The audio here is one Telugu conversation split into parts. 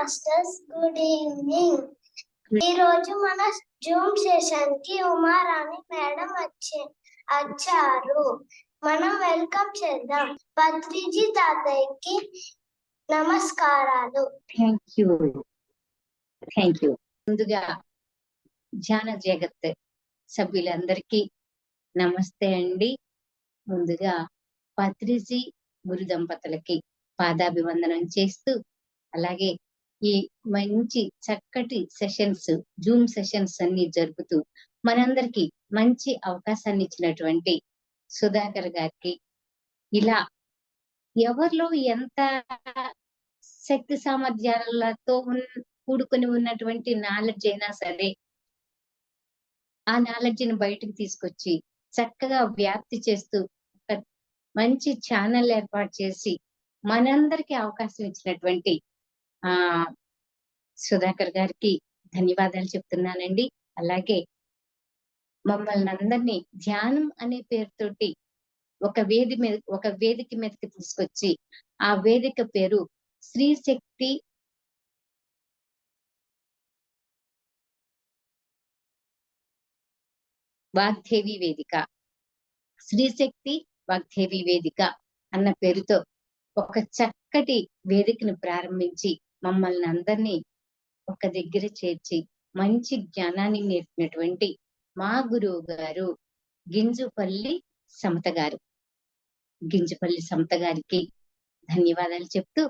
Masters, good evening. ఈ రోజు మన జూమ్ సెషన్ కి ఉమారాణి మేడం వచ్చారు. మనం వెల్కమ్ చేద్దాం. పత్రిజీ తాతయ్యకి నమస్కారాలు. Thank you. ముందుగా ధ్యాన జగత్ సభ్యులందరికీ నమస్తే అండి. ముందుగా పత్రిజీ గురు దంపతులకి పాదాభివందనం చేస్తూ, అలాగే ఈ మంచి చక్కటి సెషన్స్, జూమ్ సెషన్స్ అన్ని జరుపుతూ మనందరికి మంచి అవకాశాన్ని ఇచ్చినటువంటి సుధాకర్ గారికి, ఇలా ఎవరిలో ఎంత శక్తి సామర్థ్యాలతో కూడుకొని ఉన్నటువంటి నాలెడ్జ్ అయినా సరే, ఆ నాలెడ్జ్ని బయటకు తీసుకొచ్చి చక్కగా వ్యాప్తి చేస్తూ మంచి ఛానల్ ఏర్పాటు చేసి మనందరికీ అవకాశం ఇచ్చినటువంటి సుధాకర్ గారికి ధన్యవాదాలు చెప్తున్నానండి. అలాగే మమ్మల్ని అందరినీ ధ్యానం అనే పేరుతోటి ఒక వేదిక మీదకి తీసుకొచ్చి, ఆ వేదిక పేరు శ్రీ శక్తి వాగ్దేవి వేదిక, శ్రీశక్తి వాగ్దేవి వేదిక అన్న పేరుతో ఒక చక్కటి వేదికను ప్రారంభించి మమ్మల్ని అందరినీ ఒక దగ్గర చేర్చి మంచి జ్ఞానాన్ని నేర్పినటువంటి మా గురువు గారు గింజుపల్లి సమత గారికి ధన్యవాదాలు చెప్తూ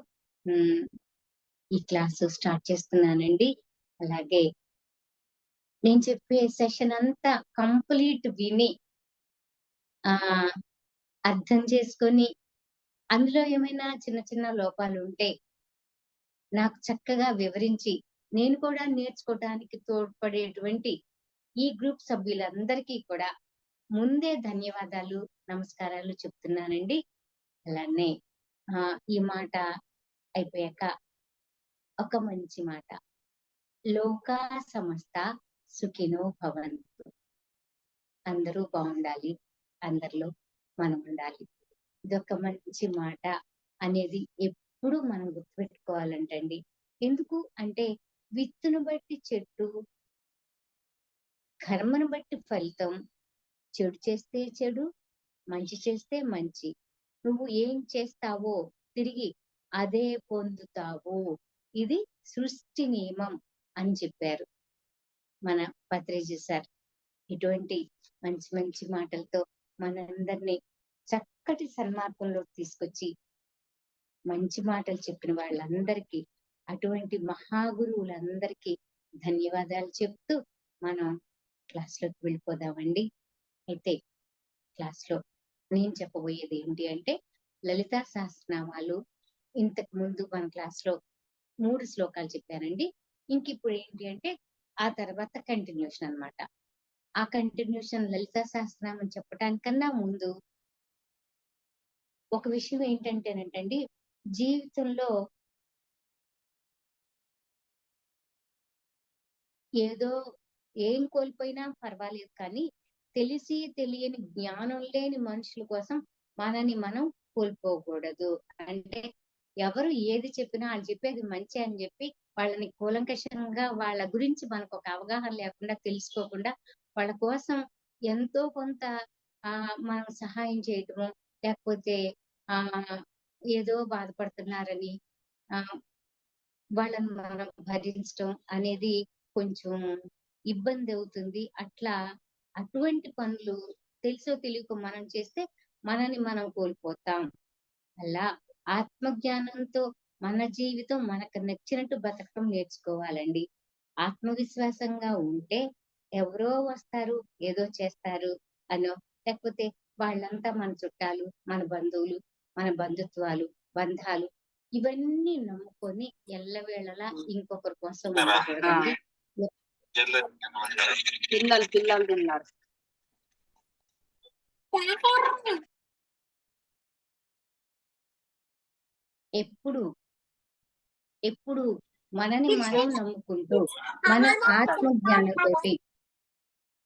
ఈ క్లాసు స్టార్ట్ చేస్తున్నానండి. అలాగే నేను చెప్పే సెషన్ అంతా కంప్లీట్ విని అర్థం చేసుకొని, అందులో ఏమైనా చిన్న చిన్న లోపాలు ఉంటే నాకు చక్కగా వివరించి నేను కూడా నేర్చుకోవడానికి తోడ్పడేటువంటి ఈ గ్రూప్ సభ్యులందరికీ కూడా ముందే ధన్యవాదాలు, నమస్కారాలు చెప్తున్నానండి. అలానే ఈ మాట అయిపోయాక ఒక మంచి మాట, లోకా సమస్త సుఖినో భవంతు. అందరూ బాగుండాలి, అందరిలో మనం ఉండాలి. ఇదొక మంచి మాట అనేది ఎప్పుడు మనం గుర్తుపెట్టుకోవాలంటండి. ఎందుకు అంటే, విత్తును బట్టి చెట్టు, కర్మను బట్టి ఫలితం. చెడు చేస్తే చెడు, మంచి చేస్తే మంచి. నువ్వు ఏం చేస్తావో తిరిగి అదే పొందుతావు. ఇది సృష్టి నియమం అని చెప్పారు మన పత్రిజీ సార్. ఇటువంటి మంచి మంచి మాటలతో మనందరినీ చక్కటి సన్మార్గంలోకి తీసుకొచ్చి మంచి మాటలు చెప్పిన వాళ్ళందరికీ, అటువంటి మహాగురువులందరికీ ధన్యవాదాలు చెప్తూ మనం క్లాస్లోకి వెళ్ళిపోదామండి. అయితే క్లాస్లో నేను చెప్పబోయేది ఏంటి అంటే, లలితా సహస్రనామాలు. ఇంతకు ముందు మన క్లాస్లో 3 శ్లోకాలు చెప్పానండి. ఇంక ఇప్పుడు ఏంటి అంటే, ఆ తర్వాత కంటిన్యూషన్ అన్నమాట. ఆ కంటిన్యూషన్ లలితా సహస్రనామం చెప్పడానికన్నా ముందు ఒక విషయం ఏంటంటేనంటండి, జీవితంలో ఏదో ఏం కోల్పోయినా పర్వాలేదు, కానీ తెలిసి తెలియని జ్ఞానం లేని మనుషుల కోసం మనని మనం కోల్పోకూడదు. అంటే ఎవరు ఏది చెప్పినా వాళ్ళు చెప్పేది మంచి అని చెప్పి వాళ్ళని కూలంకషంగా వాళ్ళ గురించి మనకు ఒక అవగాహన లేకుండా, తెలుసుకోకుండా వాళ్ళ కోసం ఎంతో కొంత మనం సహాయం చేయటము, లేకపోతే ఏదో బాధపడుతున్నారని వాళ్ళని మనం భరించడం అనేది కొంచెం ఇబ్బంది అవుతుంది. అటువంటి పనులు తెలుసో తెలియక మనం చేస్తే మనని మనం కోల్పోతాం. అలా ఆత్మజ్ఞానంతో మన జీవితం మనకు నచ్చినట్టు బతకడం నేర్చుకోవాలండి. ఆత్మవిశ్వాసంగా ఉంటే ఎవరో వస్తారు, ఏదో చేస్తారు అనో, లేకపోతే వాళ్ళంతా మన చుట్టాలు, మన బంధువులు, మన బంధుత్వాలు, బంధాలు, ఇవన్నీ నమ్ముకొని ఎల్లవేళలా ఇంకొకరి కోసం ఉండకూడదండి. పిల్లలు తిన్నారు. ఎప్పుడు మనని మనం నమ్ముకుంటూ మన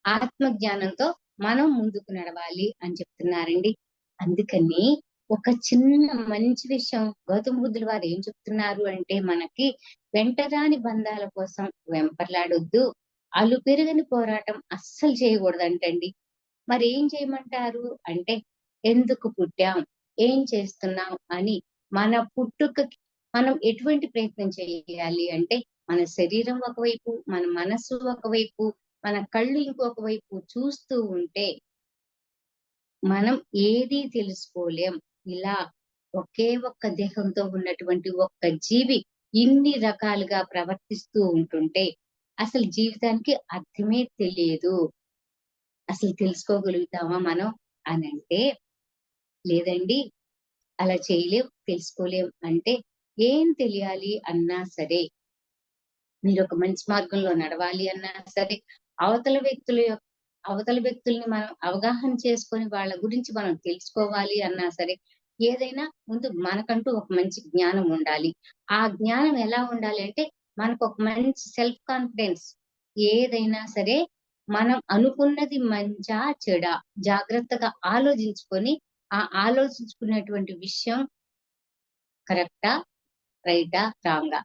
ఆత్మజ్ఞానంతో మనం ముందుకు నడవాలి అని చెప్తున్నారండి. అందుకని ఒక చిన్న మంచి విషయం గౌతమ బుద్ధుల వారు ఏం చెప్తున్నారు అంటే మనకి వెంటరాని బంధాల కోసం వెంపర్లాడొద్దు, అలు పెరగని పోరాటం అస్సలు చేయకూడదంటండి. మరి ఏం చేయమంటారు అంటే ఎందుకు పుట్టాం, ఏం చేస్తున్నాం అని మన పుట్టుకకి మనం ఎటువంటి ప్రయత్నం చేయాలి అంటే మన శరీరం ఒకవైపు, మన మనస్సు ఒకవైపు, మన కళ్ళు ఇంకొక వైపు చూస్తూ ఉంటే మనం ఏదీ తెలుసుకోలేం. ఇలా ఒకే ఒక్క దేహంతో ఉన్నటువంటి ఒక్క జీవి ఇన్ని రకాలుగా ప్రవర్తిస్తూ ఉంటుంటే అసలు జీవితానికి అర్థమే తెలియదు. అసలు తెలుసుకోగలుగుతామా మనం అని అంటే లేదండి, అలా చేయలేం, తెలుసుకోలేం అంటే ఏం తెలియాలి అన్నా సరే, మీరు ఒక మంచి మార్గంలో నడవాలి అన్నా సరే, అవతల వ్యక్తుల యొక్క అవతల వ్యక్తుల్ని మనం అవగాహన చేసుకొని వాళ్ళ గురించి మనం తెలుసుకోవాలి అన్నా సరే, ఏదైనా ముందు మనకంటూ ఒక మంచి జ్ఞానం ఉండాలి. ఆ జ్ఞానం ఎలా ఉండాలి అంటే మనకు ఒక మంచి సెల్ఫ్ కాన్ఫిడెన్స్. ఏదైనా సరే మనం అనుకున్నది మంచా చెడా జాగ్రత్తగా ఆలోచించుకొని ఆ ఆలోచించుకున్నటువంటి విషయం కరెక్టా, రైటా, రాంగా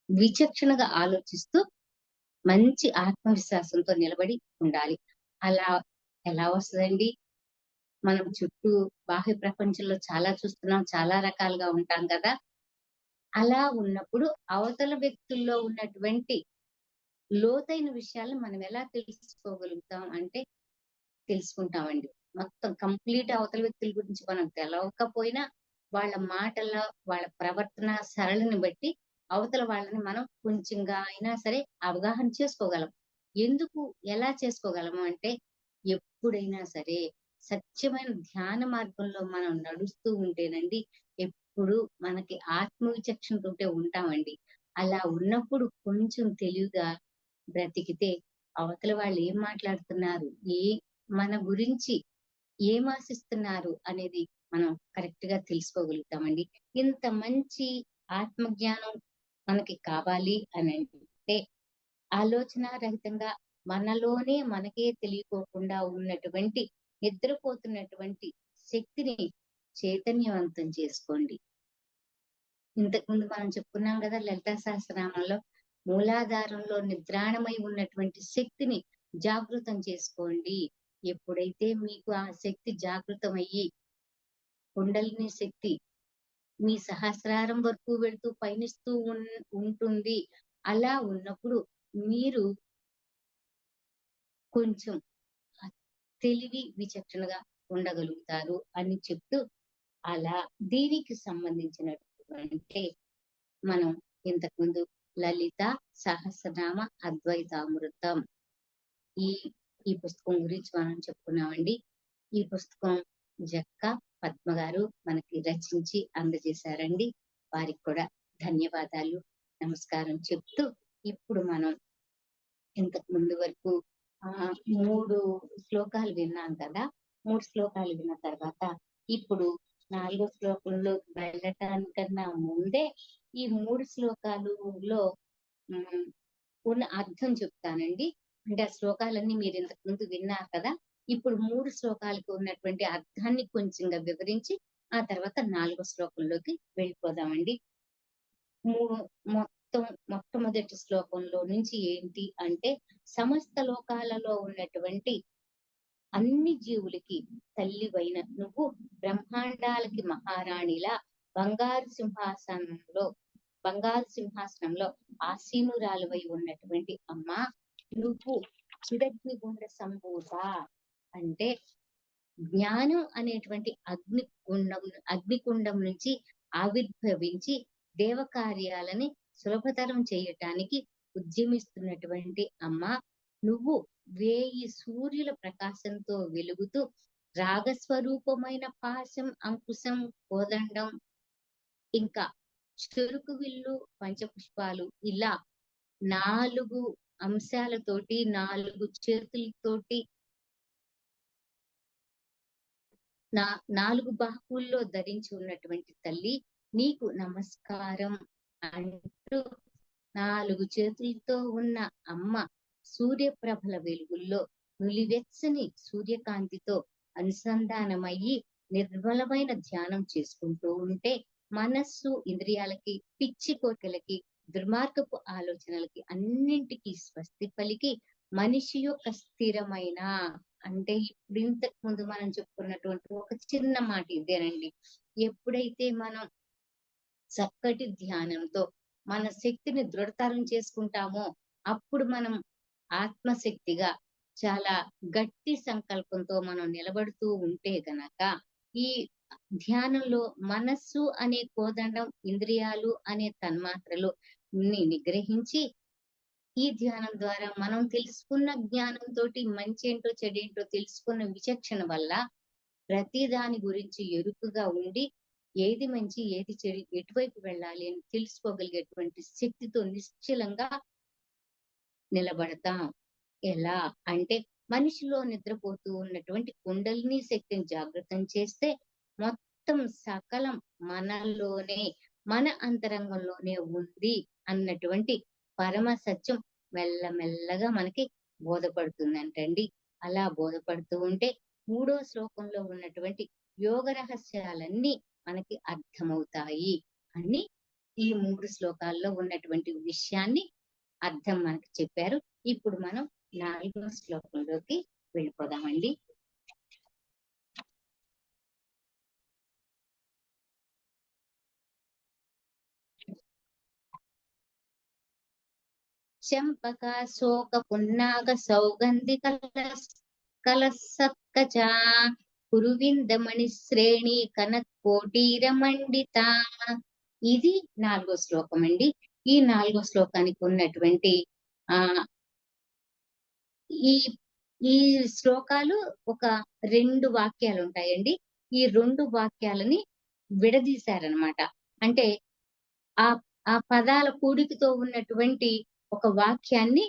విచక్షణగా ఆలోచిస్తూ మంచి ఆత్మవిశ్వాసంతో నిలబడి ఉండాలి. అలా ఎలా వస్తదండి? మనం చుట్టూ బాహ్య ప్రపంచంలో చాలా చూస్తున్నాం, చాలా రకాలుగా ఉంటాం కదా! అలా ఉన్నప్పుడు అవతల వ్యక్తుల్లో ఉన్నటువంటి లోతైన విషయాలను మనం ఎలా తెలుసుకోగలుగుతాం అంటే తెలుసుకుంటామండి. మొత్తం కంప్లీట్ అవతల వ్యక్తుల గురించి మనం తెలవకపోయినా వాళ్ళ మాటల్లో, వాళ్ళ ప్రవర్తన సరళిని బట్టి అవతల వాళ్ళని మనం కొంచెంగా అయినా సరే అవగాహన చేసుకోగలం. ఎందుకు, ఎలా చేసుకోగలము అంటే ఎప్పుడైనా సరే సత్యమైన ధ్యాన మార్గంలో మనం నడుస్తూ ఉంటేనండి ఎప్పుడు మనకి ఆత్మ విచక్షణతోటే ఉంటామండి. అలా ఉన్నప్పుడు కొంచెం తెలివిగా బ్రతికితే అవతల వాళ్ళు ఏం మాట్లాడుతున్నారు, ఏ మన గురించి ఏం ఆశిస్తున్నారు అనేది మనం కరెక్ట్ గా తెలుసుకోగలుగుతామండి. ఇంత మంచి ఆత్మజ్ఞానం మనకి కావాలి అని అంటే ఆలోచన రహితంగా మనలోనే మనకే తెలియకోకుండా ఉన్నటువంటి నిద్రపోతున్నటువంటి శక్తిని చైతన్యవంతం చేసుకోండి. ఇంతకు ముందు మనం చెప్పుకున్నాం కదా లలితా సహస్రనామంలో మూలాధారంలో నిద్రాణమై ఉన్నటువంటి శక్తిని జాగృతం చేసుకోండి. ఎప్పుడైతే మీకు ఆ శక్తి జాగృతమయ్యి కుండలిని శక్తి మీ సహస్రారం వరకు వెళ్తూ పయనిస్తూ ఉంటుంది. అలా ఉన్నప్పుడు మీరు కొంచెం తెలివి విచక్షణగా ఉండగలుగుతారు అని చెప్తూ అలా దీనికి సంబంధించినటువంటి మనం ఇంతకుముందు లలిత సహస్రనామ అద్వైతామృతం ఈ ఈ పుస్తకం గురించి మనం చెప్పుకున్నామండి. ఈ పుస్తకం జక్క పద్మ గారు మనకి రచించి అందజేశారండి. వారికి కూడా ధన్యవాదాలు, నమస్కారం చెప్తూ ఇప్పుడు మనం ఇంతకు ముందు వరకు 3 శ్లోకాలు విన్నాం కదా. 3 శ్లోకాలు విన్న తర్వాత ఇప్పుడు 4 శ్లోకంలోకి వెళ్ళటానికన్నా ముందే ఈ 3 శ్లోకాలలో ఉన్న అర్థం చెప్తానండి. అంటే ఆ శ్లోకాలన్నీ మీరు ఇంతకు ముందు విన్నారు కదా. ఇప్పుడు 3 శ్లోకాలకు ఉన్నటువంటి అర్థాన్ని కొంచెంగా వివరించి ఆ తర్వాత 4 శ్లోకంలోకి వెళ్ళిపోదామండి. మొత్తం మొట్టమొదటి శ్లోకంలో నుంచి ఏంటి అంటే సమస్త లోకాలలో ఉన్నటువంటి అన్ని జీవులకి తల్లివైన నువ్వు బ్రహ్మాండాలకి మహారాణిలా బంగారు సింహాసనంలో ఆసీనురాలువై ఉన్నటువంటి అమ్మ నువ్వు చిదగ్నిగుండ సంభూత అంటే జ్ఞానం అనేటువంటి అగ్నికుండం నుంచి ఆవిర్భవించి దేవకార్యాలని సులభతరం చేయటానికి ఉద్యమిస్తున్నటువంటి అమ్మ నువ్వు 1000 సూర్యుల ప్రకాశంతో వెలుగుతూ రాగస్వరూపమైన పాశం, అంకుశం, కోదండం ఇంకా చెరుకు విల్లు, పంచపుష్పాలు ఇలా 4 అంశాలతోటి 4 చేతులతోటి 4 బాహువుల్లో ధరించి ఉన్నటువంటి తల్లి నీకు నమస్కారం అంటూ 4 చేతులతో ఉన్న అమ్మ సూర్యప్రభల వెలుగుల్లో నులివెచ్చని సూర్యకాంతితో అనుసంధానమయ్యి నిర్మలమైన ధ్యానం చేసుకుంటూ ఉంటే మనస్సు ఇంద్రియాలకి, పిచ్చి కోరికలకి, దుర్మార్గపు ఆలోచనలకి అన్నింటికీ స్వస్తి పలికి మనిషి యొక్క స్థిరమైన, అంటే ఇప్పుడు ఇంతకు ముందు మనం చెప్పుకున్నటువంటి ఒక చిన్న మాట ఇదేనండి. ఎప్పుడైతే మనం చక్కటి ధ్యానంతో మన శక్తిని దృఢతరం చేసుకుంటామో అప్పుడు మనం ఆత్మశక్తిగా చాలా గట్టి సంకల్పంతో మనం నిలబడుతూ ఉంటే గనక ఈ ధ్యానంలో మనస్సు అనే కోదండం, ఇంద్రియాలు అనే తన్మాత్రలు నిగ్రహించి ఈ ధ్యానం ద్వారా మనం తెలుసుకున్న జ్ఞానంతో మంచి ఏంటో చెడేంటో తెలుసుకున్న విచక్షణ వల్ల ప్రతి దాని గురించి ఎరుకుగా ఉండి ఏది మంచి ఏది చెడు ఎటువైపు వెళ్ళాలి అని తెలుసుకోగలిగేటువంటి శక్తితో నిశ్చలంగా నిలబడతాం. ఎలా అంటే మనిషిలో నిద్రపోతూ ఉన్నటువంటి కుండలిని శక్తిని జాగృతం చేస్తే మొత్తం సకలం మనలోనే, మన అంతరంగంలోనే ఉంది అన్నటువంటి పరమ సత్యం మెల్లమెల్లగా మనకి బోధపడుతుందంటండి. అలా బోధపడుతూ ఉంటే 3వ శ్లోకంలో ఉన్నటువంటి యోగ రహస్యాలన్నీ మనకి అర్థమవుతాయి అని ఈ 3 శ్లోకాల్లో ఉన్నటువంటి విషయాన్ని అర్థం మనకి చెప్పారు. ఇప్పుడు మనం 4వ శ్లోకంలోకి వెళ్ళిపోదామండి. చంపక శోక పున్నాగ సౌగంధి కలసత్కచ కురువిందమణి శ్రేణి కనకోటీర మండిత. ఇది 4వ శ్లోకం అండి. ఈ 4వ శ్లోకానికి ఉన్నటువంటి ఆ ఈ ఈ శ్లోకాలు ఒక 2 వాక్యాలు ఉంటాయండి. ఈ 2 వాక్యాలని విడదీశారనమాట. అంటే ఆ ఆ పదాల కూడికతో ఉన్నటువంటి ఒక వాక్యాన్ని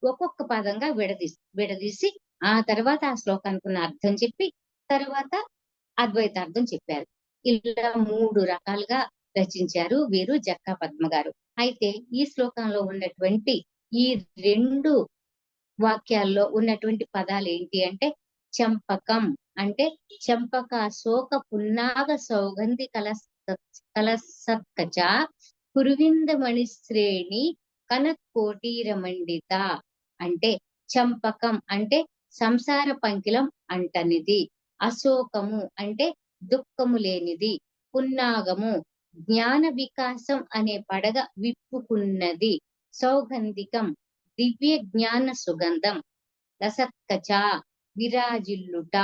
ఒక్కొక్క పదంగా విడదీసి ఆ తర్వాత ఆ శ్లోకానికి ఉన్న అర్థం చెప్పి తర్వాత అద్వైతార్థం చెప్పారు. ఇలా 3 రకాలుగా రచించారు వీరు జక్కా పద్మ గారు. అయితే ఈ శ్లోకంలో ఉన్నటువంటి ఈ 2 వాక్యాల్లో ఉన్నటువంటి పదాలు ఏంటి అంటే చంపకం అంటే చంపక శోక పున్నాగ సౌగంధి కలసత్కచ కురువిందమణి శ్రేణి కనకోటీర మండిత. అంటే చంపకం అంటే సంసార పంకిలం అంటనిది, అశోకము అంటే దుఃఖము లేనిది, పున్నాగము జ్ఞాన వికాసం అనే పడగ విప్పుకున్నది, సౌగంధికం దివ్య జ్ఞాన సుగంధం, రసత్కచ విరాజిల్లుట,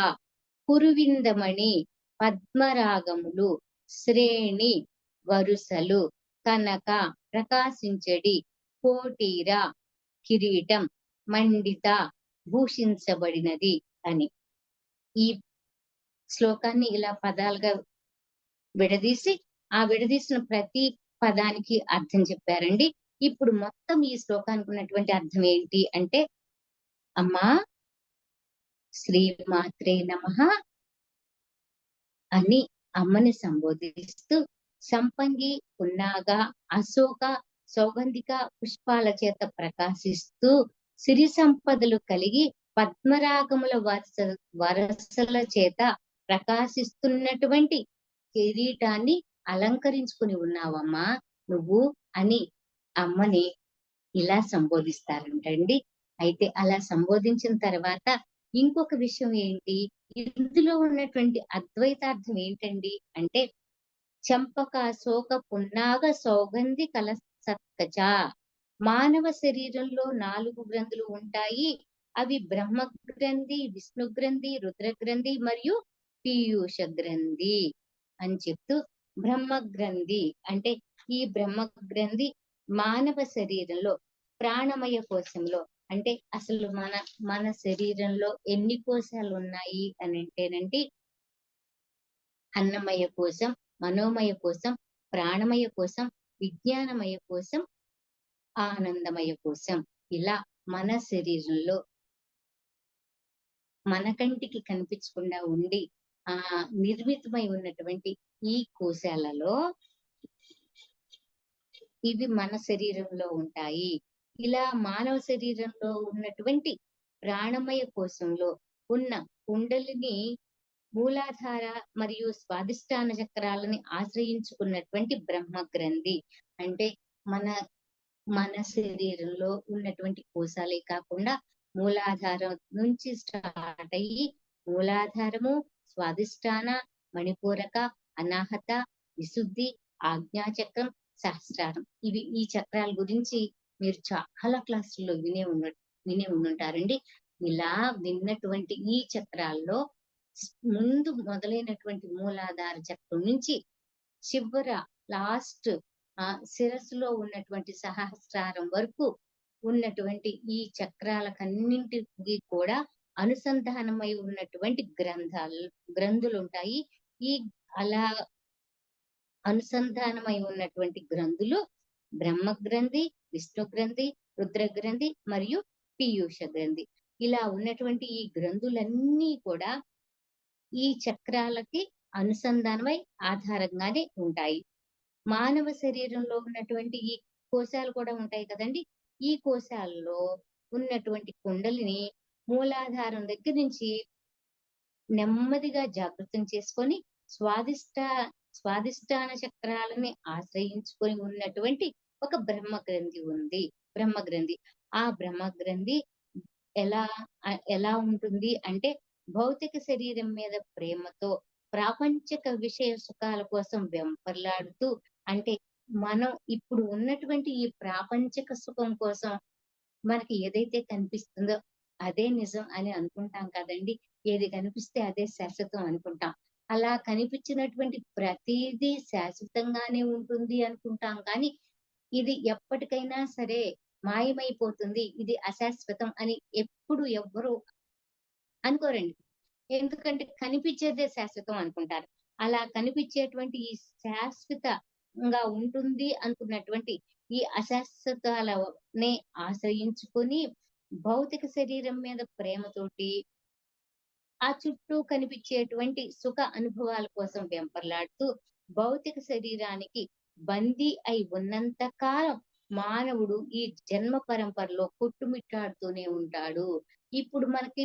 కురువిందమణి పద్మరాగములు, శ్రేణి వరుసలు, కనక ప్రకాశించడి, కోటీర కిరీటం, మండిత భూషించబడినది అని. ఈ శ్లోకాన్ని ఇలా పదాలుగా విడదీసి ఆ విడదీసిన ప్రతి పదానికి అర్థం చెప్పారండి. ఇప్పుడు మొత్తం ఈ శ్లోకానికి ఉన్నటువంటి అర్థం ఏంటి అంటే, అమ్మా శ్రీమాత్రే నమః అని అమ్మని సంబోధిస్తూ సంపంగి, పున్నాగ, అశోక, సౌగంధిక పుష్పాల చేత ప్రకాశిస్తూ సిరి సంపదలు కలిగి పద్మరాగముల వరసల చేత ప్రకాశిస్తున్నటువంటి కిరీటాన్ని అలంకరించుకుని ఉన్నావమ్మా నువ్వు అని అమ్మని ఇలా సంబోధిస్తారంటండి. అయితే అలా సంబోధించిన తర్వాత ఇంకొక విషయం ఏంటి, ఇందులో ఉన్నటువంటి అద్వైతార్థం ఏంటండి అంటే చంపక శోక పున్నాగ సౌగంధి కలసత్కచ. మానవ శరీరంలో 4 గ్రంథులు ఉంటాయి. అవి బ్రహ్మ గ్రంథి, విష్ణు గ్రంథి, రుద్ర గ్రంథి మరియు పీయూష గ్రంథి అని చెప్తూ, బ్రహ్మ గ్రంథి అంటే ఈ బ్రహ్మ గ్రంథి మానవ శరీరంలో ప్రాణమయ కోశంలో, అంటే అసలు మన శరీరంలో ఎన్ని కోశాలు ఉన్నాయి అని అంటేనండి, అన్నమయ కోశం, మనోమయ కోశం, ప్రాణమయ కోశం, విజ్ఞానమయ కోశం, ఆనందమయ కోశం. ఇలా మన శరీరంలో మన కంటికి కనిపించకుండా ఉండి నిర్మితమై ఉన్నటువంటి ఈ కోశాలలో ఇవి మన శరీరంలో ఉంటాయి. ఇలా మానవ శరీరంలో ఉన్నటువంటి ప్రాణమయ కోశంలో ఉన్న కుండలిని మూలాధార మరియు స్వాదిష్టాన చక్రాలని ఆశ్రయించుకున్నటువంటి బ్రహ్మ గ్రంథి. అంటే మన మన శరీరంలో ఉన్నటువంటి కోశాలే కాకుండా మూలాధారం నుంచి స్టార్ట్ అయ్యి మూలాధారము, స్వాదిష్టాన, మణిపూరక, అనాహత, విశుద్ధి, ఆజ్ఞాచక్రం, సహస్రారం. ఈ చక్రాల గురించి మీరు చాలా క్లాసుల్లో వినే ఉండుంటారండి. ఇలా విన్నటువంటి ఈ చక్రాల్లో ముందు మొదలైనటువంటి మూలాధార చక్రం నుంచి చివర లాస్ట్ శిరస్సులో ఉన్నటువంటి సహస్రారం వరకు ఉన్నటువంటి ఈ చక్రాలకన్నింటికి కూడా అనుసంధానమై ఉన్నటువంటి గ్రంథులు ఉంటాయి. ఈ అలా అనుసంధానమై ఉన్నటువంటి గ్రంథులు బ్రహ్మ గ్రంథి, విష్ణు గ్రంథి, రుద్ర గ్రంథి మరియు పీయూష గ్రంథి. ఇలా ఉన్నటువంటి ఈ గ్రంథులన్నీ కూడా ఈ చక్రాలకి అనుసంధానమై ఆధారంగానే ఉంటాయి. మానవ శరీరంలో ఉన్నటువంటి ఈ కోశాలు కూడా ఉంటాయి కదండి. ఈ కోశాల్లో ఉన్నటువంటి కుండలిని మూలాధారం దగ్గర నుంచి నెమ్మదిగా జాగృతం చేసుకొని స్వాదిష్టాన చక్రాలని ఆశ్రయించుకొని ఉన్నటువంటి ఒక బ్రహ్మ గ్రంథి ఉంది. బ్రహ్మ గ్రంథి. ఆ బ్రహ్మ గ్రంథి ఎలా ఉంటుంది అంటే భౌతిక శరీరం మీద ప్రేమతో ప్రాపంచిక విషయ సుఖాల కోసం వెంపర్లాడుతూ, అంటే మనం ఇప్పుడు ఉన్నటువంటి ఈ ప్రాపంచిక సుఖం కోసం మనకి ఏదైతే కనిపిస్తుందో అదే నిజం అని అనుకుంటాం కదండి. ఏది కనిపిస్తే అదే శాశ్వతం అనుకుంటాం. అలా కనిపించినటువంటి ప్రతిదీ శాశ్వతంగానే ఉంటుంది అనుకుంటాం, కానీ ఇది ఎప్పటికైనా సరే మాయమైపోతుంది, ఇది అశాశ్వతం అని ఎప్పుడు ఎవ్వరు అనుకోరండి. ఎందుకంటే కనిపించేదే శాశ్వతం అనుకుంటారు. అలా కనిపించేటువంటి ఈ శాశ్వతంగా ఉంటుంది అనుకున్నటువంటి ఈ అశాశ్వతాలనే ఆశ్రయించుకొని భౌతిక శరీరం మీద ప్రేమతోటి ఆ చుట్టూ కనిపించేటువంటి సుఖ అనుభవాల కోసం వెంపర్లాడుతూ భౌతిక శరీరానికి బందీ అయి ఉన్నంత కాలం మానవుడు ఈ జన్మ పరంపరలో కొట్టుమిట్టాడుతూనే ఉంటాడు. ఇప్పుడు మనకి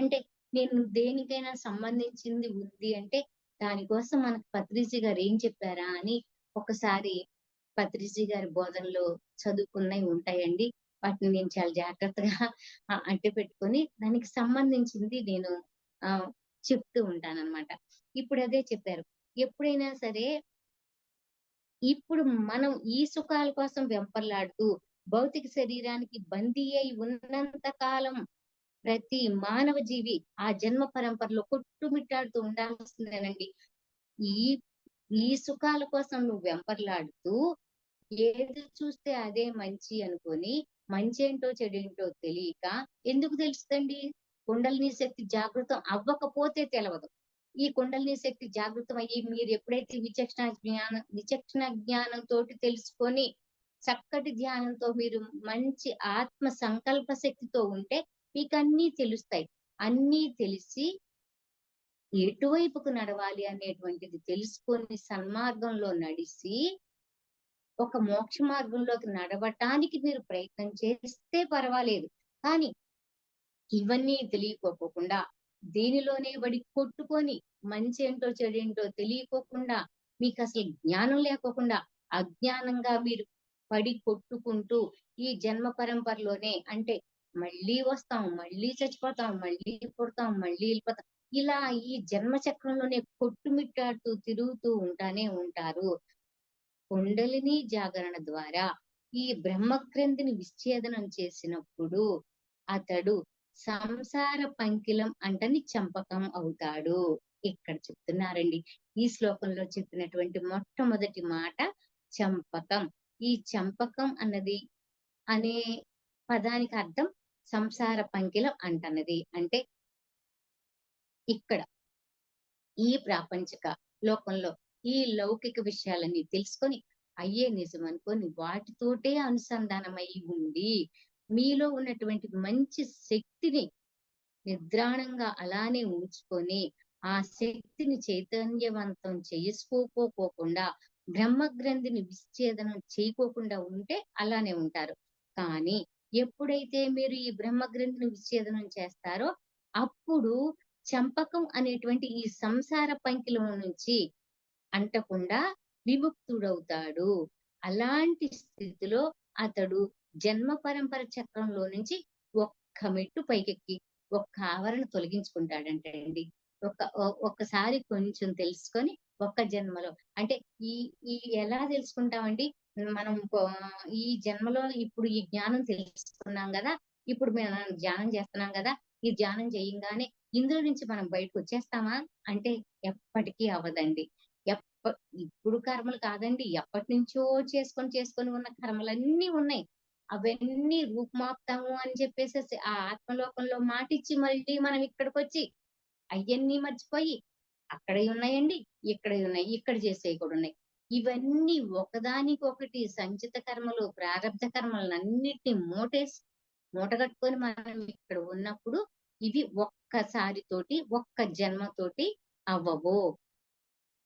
అంటే నేను దేనికైనా సంబంధించింది ఉంది అంటే దానికోసం మనకు పత్రిజీ గారు ఏం చెప్పారా అని ఒకసారి పత్రిజీ గారి బోధనలో చదువుకున్నవి ఉంటాయండి. వాటిని నేను చాలా జాగ్రత్తగా అట్టి పెట్టుకొని దానికి సంబంధించింది నేను చెప్తూ ఉంటానన్నమాట. ఇప్పుడు అదే చెప్పారు. ఎప్పుడైనా సరే ఇప్పుడు మనం ఈ సుఖాల కోసం వెంపర్లాడుతూ భౌతిక శరీరానికి బందీ అయి ఉన్నంత కాలం ప్రతి మానవ జీవి ఆ జన్మ పరంపరలో కొట్టుమిట్టాడుతూ ఉండాల్సిందేనండి. ఈ ఈ సుఖాల కోసం నువ్వు వెంపర్లాడుతూ ఏది చూస్తే అదే మంచి అనుకొని మంచి ఏంటో చెడేంటో తెలియక ఎందుకు తెలుస్తుందండి? కుండలిని శక్తి జాగృతం అవ్వకపోతే తెలవదు. ఈ కుండలిని శక్తి జాగృతం అయ్యి మీరు ఎప్పుడైతే విచక్షణ జ్ఞానంతో తెలుసుకొని చక్కటి ధ్యానంతో మీరు మంచి ఆత్మ సంకల్ప శక్తితో ఉంటే మీకు అన్నీ తెలుస్తాయి. అన్నీ తెలిసి ఎటువైపుకు నడవాలి అనేటువంటిది తెలుసుకొని సన్మార్గంలో నడిచి ఒక మోక్ష మార్గంలోకి నడవటానికి మీరు ప్రయత్నం చేస్తే పర్వాలేదు. కానీ ఇవన్నీ తెలియకోకుండా దీనిలోనే పడి కొట్టుకొని మంచి ఏంటో చెడేంటో తెలియకోకుండా మీకు అసలు జ్ఞానం లేకోకుండా అజ్ఞానంగా మీరు పడి కొట్టుకుంటూ ఈ జన్మ పరంపరలోనే అంటే మళ్ళీ వస్తాం, మళ్ళీ చచ్చిపోతాం, మళ్ళీ పుడతాం, మళ్ళీ వెళ్ళిపోతాం, ఇలా ఈ జన్మ చక్రంలోనే కొట్టుమిట్టాడుతూ తిరుగుతూ ఉంటానే ఉంటారు. కుండలిని జాగరణ ద్వారా ఈ బ్రహ్మగ్రంథిని విచ్ఛేదనం చేసినప్పుడు అతడు సంసార పంకిలం అంటని చంపకం అవుతాడు. ఇక్కడ చెప్తున్నారండి. ఈ శ్లోకంలో చెప్పినటువంటి మొట్టమొదటి మాట చంపకం. ఈ చంపకం అనే పదానికి అర్థం సంసార పంకిలం అంటన్నది. అంటే ఇక్కడ ఈ ప్రాపంచిక లోకంలో ఈ లౌకిక విషయాలన్నీ తెలుసుకొని అయ్యే నిజం అనుకొని వాటితోటే అనుసంధానమై ఉండి మీలో ఉన్నటువంటి మంచి శక్తిని నిద్రాణంగా అలానే ఉంచుకొని ఆ శక్తిని చైతన్యవంతం చేసుకోకోకుండా బ్రహ్మగ్రంథిని విచ్ఛేదనం చేయకోకుండా ఉంటే అలానే ఉంటారు. కానీ ఎప్పుడైతే మీరు ఈ బ్రహ్మగ్రంథిని విచ్ఛేదనం చేస్తారో అప్పుడు చంపకం అనేటువంటి ఈ సంసార పంకిలం నుంచి అంటకుండా విముక్తుడవుతాడు. అలాంటి స్థితిలో అతడు జన్మ పరంపర చక్రంలో నుంచి ఒక్క మెట్టు పైకెక్కి ఒక్క ఆవరణ తొలగించుకుంటాడంటండి. ఒక్కసారి కొంచెం తెలుసుకొని ఒక్క జన్మలో అంటే ఈ ఈ ఎలా తెలుసుకుంటామండి? మనం ఈ జన్మలో ఇప్పుడు ఈ జ్ఞానం తెలుసుకున్నాం గదా! ఇప్పుడు మనం ధ్యానం చేస్తున్నాం గదా! ఈ ధ్యానం చేయంగానే ఇందులో నుంచి మనం బయటకు వచ్చేస్తామా? అంటే ఎప్పటికీ అవ్వదండి. ఎప్ప ఇప్పుడు కర్మలు కాదండి. ఎప్పటినుంచో చేసుకొని ఉన్న కర్మలన్నీ ఉన్నాయి. అవన్నీ రూపుమాపుతాము అని చెప్పేసేసి ఆ ఆత్మలోకంలో మాటిచ్చి మళ్ళీ మనం ఇక్కడికొచ్చి అయ్యన్నీ మర్చిపోయి అక్కడయి ఉన్నాయండి, ఇక్కడయి ఉన్నాయి, ఇక్కడ చేసేవి కూడా ఉన్నాయి. ఇవన్నీ ఒకదానికొకటి సంచిత కర్మలు, ప్రారబ్ధ కర్మలనన్నిటిని మూటగట్టుకొని మనం ఇక్కడ ఉన్నప్పుడు ఇవి ఒక్కసారితోటి, ఒక్క జన్మతోటి అవ్వవు.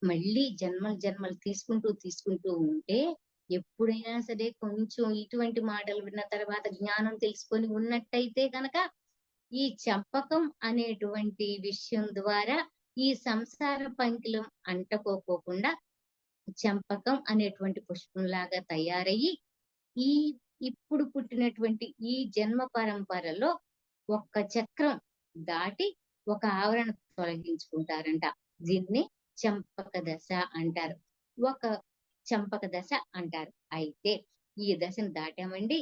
మళ్ళీ జన్మలు తీసుకుంటూ ఉంటే ఎప్పుడైనా సరే కొంచెం ఇటువంటి మాటలు విన్న తర్వాత జ్ఞానం తెలుసుకొని ఉన్నట్టయితే గనక ఈ చంపకం అనేటువంటి విషయం ద్వారా ఈ సంసార పంకిలం అంటకోకుండా చంపకం అనేటువంటి పుష్పంలాగా తయారయ్యి ఈ ఇప్పుడు పుట్టినటువంటి ఈ జన్మ పరంపరలో ఒక్క చక్రం దాటి ఒక ఆవరణ తొలగించుకుంటారంట. దీన్ని చంపక దశ అంటారు. ఒక చంపక దశ అంటారు. అయితే ఈ దశను దాటామండి,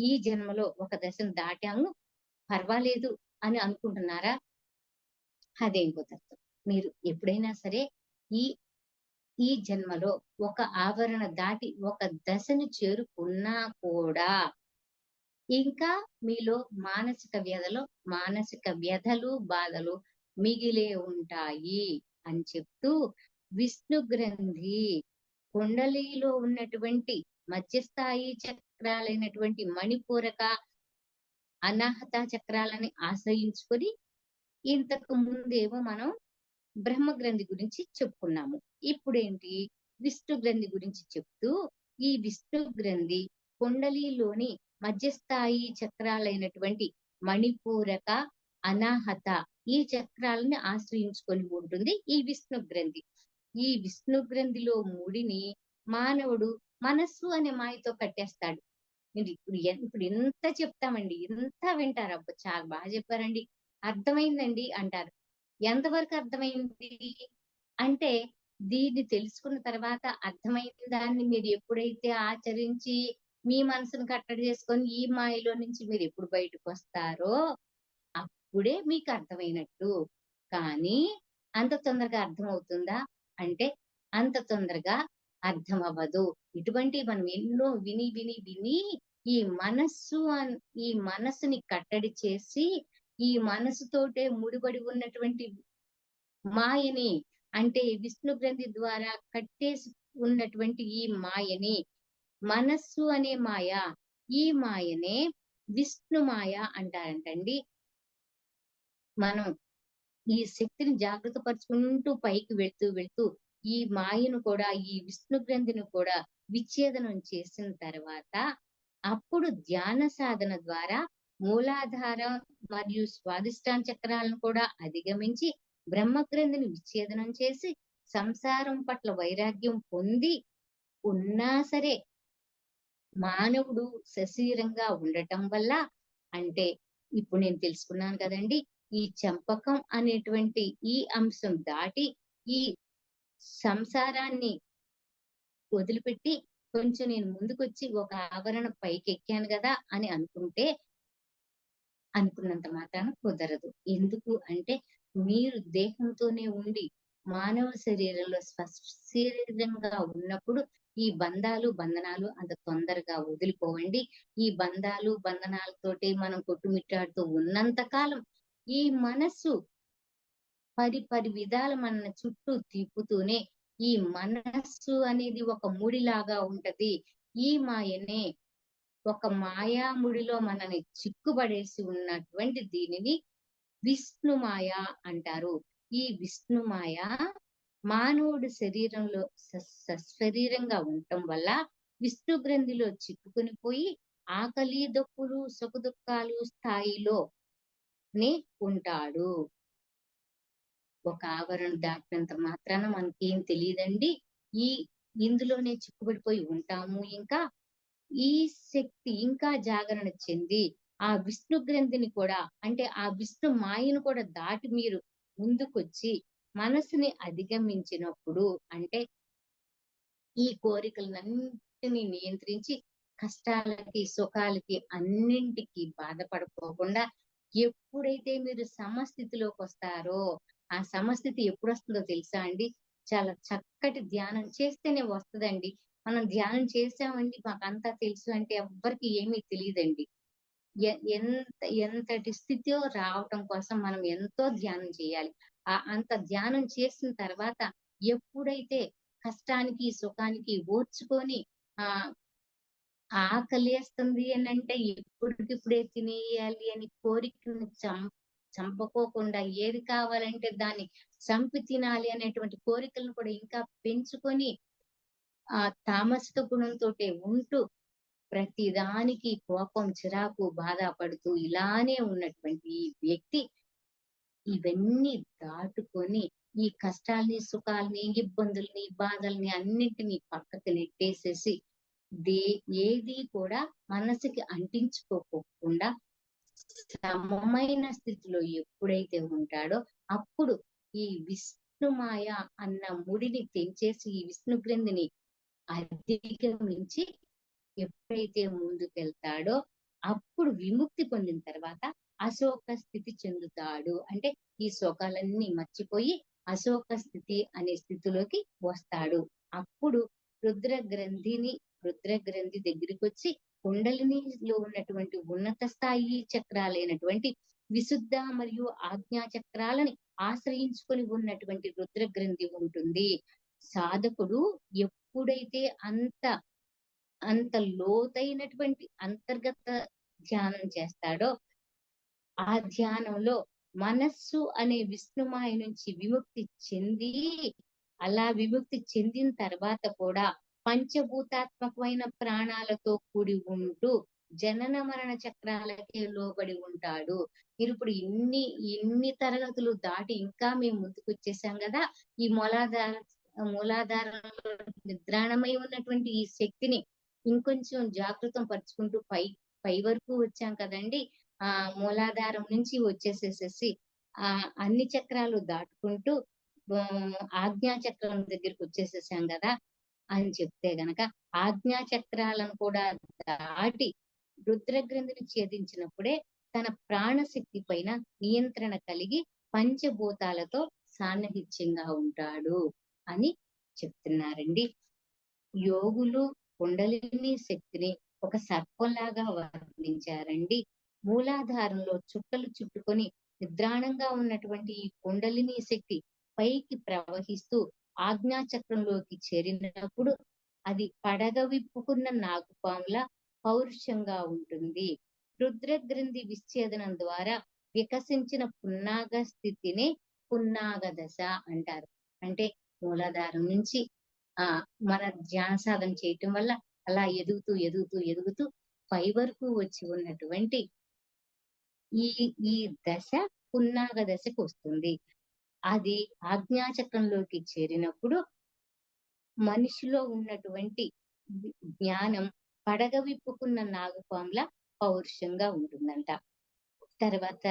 ఈ జన్మలో ఒక దశను దాటాము, పర్వాలేదు అని అనుకుంటున్నారా? అదేం కుదరదు. మీరు ఎప్పుడైనా సరే ఈ ఈ జన్మలో ఒక ఆవరణ దాటి ఒక దశను చేరుకున్నా కూడా ఇంకా మీలో మానసిక వ్యధలు, బాధలు మిగిలే ఉంటాయి అని చెప్తూ విష్ణు గ్రంథి కుండలిలో ఉన్నటువంటి మధ్యస్థాయి చక్రాలైనటువంటి మణిపూరక, అనాహత చక్రాలని ఆశ్రయించుకొని ఇంతకు ముందేమో మనం బ్రహ్మ గ్రంథి గురించి చెప్పుకున్నాము. ఇప్పుడేంటి విష్ణు గ్రంథి గురించి చెప్తూ ఈ విష్ణు గ్రంథి కుండలిలోని మధ్యస్థాయి చక్రాలైనటువంటి మణిపూరక, అనాహత ఈ చక్రాలని ఆశ్రయించుకొని ఉంటుంది ఈ విష్ణు గ్రంథి. ఈ విష్ణు గ్రంథిలో ముడిని మానవుడు మనస్సు అనే మాయతో కట్టేస్తాడు. ఇప్పుడు ఎంత చెప్తామండి, ఎంత వింటారు. అబ్బా చాలా బాగా చెప్పారండి, అర్థమైందండి అంటారు. ఎంతవరకు అర్థమైంది అంటే దీన్ని తెలుసుకున్న తర్వాత అర్థమైన దాన్ని మీరు ఎప్పుడైతే ఆచరించి మీ మనసును కట్టడి చేసుకొని ఈ మాయలో నుంచి మీరు ఎప్పుడు బయటకు వస్తారో అప్పుడే మీకు అర్థమైనట్టు. కానీ అంత తొందరగా అర్థమవుతుందా అంటే అంత తొందరగా అర్థం అవ్వదు. ఇటువంటి మనం ఎన్నో విని ఈ మనస్సుని కట్టడి చేసి ఈ మనసుతోటే ముడిపడి ఉన్నటువంటి మాయని అంటే విష్ణు గ్రంథి ద్వారా కట్టేసి ఉన్నటువంటి ఈ మాయని, మనస్సు అనే మాయ, ఈ మాయనే విష్ణు మాయ అంటారంటండి. మనం ఈ శక్తిని జాగ్రత్త పరుచుకుంటూ పైకి వెళ్తూ ఈ మాయను కూడా, ఈ విష్ణు గ్రంథిని కూడా విచ్ఛేదనం చేసిన తర్వాత అప్పుడు ధ్యాన సాధన ద్వారా మూలాధారం మరియు స్వాదిష్టాన చక్రాలను కూడా అధిగమించి బ్రహ్మగ్రంథిని విచ్ఛేదనం చేసి సంసారం పట్ల వైరాగ్యం పొంది ఉన్నా సరే మానవుడు సశరీరంగా ఉండటం వల్ల అంటే ఇప్పుడు నేను తెలుసుకున్నాను కదండి, ఈ చంపకం అనేటువంటి ఈ అంశం దాటి ఈ సంసారాన్ని వదిలిపెట్టి కొంచెం నేను ముందుకొచ్చి ఒక ఆవరణ పైకి ఎక్కాను కదా అని అనుకున్నంత మాత్రాన కుదరదు. ఎందుకు అంటే మీరు దేహంతోనే ఉండి మానవ శరీరంలో శరీరంగా ఉన్నప్పుడు ఈ బంధాలు అంత తొందరగా వదిలిపోవండి. ఈ బంధాలతోటి మనం కొట్టుమిట్టాడుతూ ఉన్నంత కాలం ఈ మనస్సు పరి విధాల మన చుట్టూ తిప్పుతూనే ఈ మనస్సు అనేది ఒక ముడిలాగా ఉంటది. ఈ మాయనే ఒక మాయాముడిలో మనని చిక్కుబడేసి ఉన్నటువంటి దీనిని విష్ణు మాయ అంటారు. ఈ విష్ణు మాయ మానవుడి శరీరంలో సశరీరంగా ఉండటం వల్ల విష్ణు గ్రంథిలో చిక్కుకుని పోయి ఆకలి, దప్పులు, సుఖ దుఃఖాలు స్థాయిలో నే ఉంటాడు. ఒక ఆవరణ దాటినంత మాత్రాన మనకేం తెలియదండి. ఈ ఇందులోనే చిక్కుబడిపోయి ఉంటాము. ఇంకా ఈ శక్తి ఇంకా జాగరణ చెంది ఆ విష్ణు గ్రంథిని కూడా, అంటే ఆ విష్ణు మాయను కూడా దాటి మీరు ముందుకొచ్చి మనసుని అధిగమించినప్పుడు, అంటే ఈ కోరికలన్నిటిని నియంత్రించి కష్టాలకి, సుఖాలకి అన్నింటికి బాధపడకోకుండా ఎప్పుడైతే మీరు సమస్థితిలోకి వస్తారో, ఆ సమస్థితి ఎప్పుడొస్తుందో తెలుసా అండి? చాలా చక్కటి ధ్యానం చేస్తేనే వస్తదండి. మనం ధ్యానం చేసామండి, మాకంతా తెలుసు అంటే ఎవ్వరికి ఏమీ తెలీదండి. ఎంతటి స్థితిలో రావటం కోసం మనం ఎంతో ధ్యానం చేయాలి. అంత ధ్యానం చేసిన తర్వాత ఎప్పుడైతే కష్టానికి, సుఖానికి ఓర్చుకొని ఆహ్, ఆకలేస్తుంది అనంటే ఇప్పటికిప్పుడే తినేయాలి అని కోరికను చంపుకోకుండా ఏది కావాలంటే దాన్ని చంపి తినాలి అనేటువంటి కోరికలను కూడా ఇంకా పెంచుకొని తామసిక గుణంతోటే ఉంటూ ప్రతి దానికి కోపం, చిరాకు, బాధ పడుతూ ఇలానే ఉన్నటువంటి ఈ వ్యక్తి ఇవన్నీ దాటుకొని ఈ కష్టాల్ని, సుఖాల్ని, ఇబ్బందుల్ని, బాధల్ని అన్నింటినీ పక్కకి నెట్టేసేసి దే ఏది కూడా మనసుకి అంటించుకోకుండా సమమైన స్థితిలో ఎప్పుడైతే ఉంటాడో అప్పుడు ఈ విష్ణుమాయ అన్న ముడిని తెంచేసి ఈ విష్ణు గ్రంథిని అధిగమించి ఎప్పుడైతే ముందుకెళ్తాడో అప్పుడు విముక్తి పొందిన తర్వాత అశోక స్థితి చెందుతాడు. అంటే ఈ శోకాలన్నీ మర్చిపోయి అశోక స్థితి అనే స్థితిలోకి వస్తాడు. అప్పుడు రుద్ర గ్రంథి దగ్గరికి వచ్చి కుండలినిలో ఉన్నటువంటి ఉన్నత స్థాయి చక్రాలైనటువంటి విశుద్ధ మరియు ఆజ్ఞా చక్రాలని ఆశ్రయించుకొని ఉన్నటువంటి రుద్ర గ్రంథి ఉంటుంది. సాధకుడు ఎప్పుడైతే అంత లోతైనటువంటి అంతర్గత ధ్యానం చేస్తాడో ఆ ధ్యానంలో మనస్సు అనే విష్ణుమాయ నుంచి విముక్తి చెంది, అలా విముక్తి చెందిన తర్వాత కూడా పంచభూతాత్మకమైన ప్రాణాలతో కూడి ఉంటూ జనన మరణ చక్రాలకే లోబడి ఉంటాడు. మీరు ఇప్పుడు ఇన్ని తరగతులు దాటి ఇంకా మేము ముందుకు వచ్చేసాం కదా. ఈ మూలాధారంలో నిద్రాణమై ఉన్నటువంటి ఈ శక్తిని ఇంకొంచెం జాగృతం పరుచుకుంటూ పై వరకు వచ్చాం కదండి. మూలాధారం నుంచి వచ్చేసేసేసి అన్ని చక్రాలు దాటుకుంటూ ఆజ్ఞా చక్రం దగ్గరికి వచ్చేసేసాం కదా అని చెప్తే గనక ఆజ్ఞా చక్రాలను కూడా దాటి రుద్రగ్రంథిని ఛేదించినప్పుడే తన ప్రాణశక్తి పైన నియంత్రణ కలిగి పంచభూతాలతో సాన్నిహిత్యంగా ఉంటాడు అని చెప్తున్నారండి. యోగులు కుండలిని శక్తిని ఒక సర్పంలాగా వర్ణించారండి. మూలాధారంలో చుట్టలు చుట్టుకొని నిద్రాణంగా ఉన్నటువంటి ఈ కుండలిని శక్తి పైకి ప్రవహిస్తూ ఆజ్ఞాచక్రంలోకి చేరినప్పుడు అది పడగ విప్పుకున్న నాగుపాముల పౌరుషంగా ఉంటుంది. రుద్ర గ్రంథి విచ్ఛేదనం ద్వారా వికసించిన పున్నాగ స్థితిని పున్నాగ దశ అంటారు. అంటే మూలాధారం నుంచి మన ధ్యాన సాధన చేయటం వల్ల అలా ఎదుగుతూ ఎదుగుతూ ఎదుగుతూ పై వరకు వచ్చి ఉన్నటువంటి ఈ దశ పున్నాగ దశకు వస్తుంది. అది ఆజ్ఞాచక్రంలోకి చేరినప్పుడు మనిషిలో ఉన్నటువంటి జ్ఞానం పడగ విప్పుకున్న నాగుపాముల పౌరుషంగా ఉంటుందంట. తర్వాత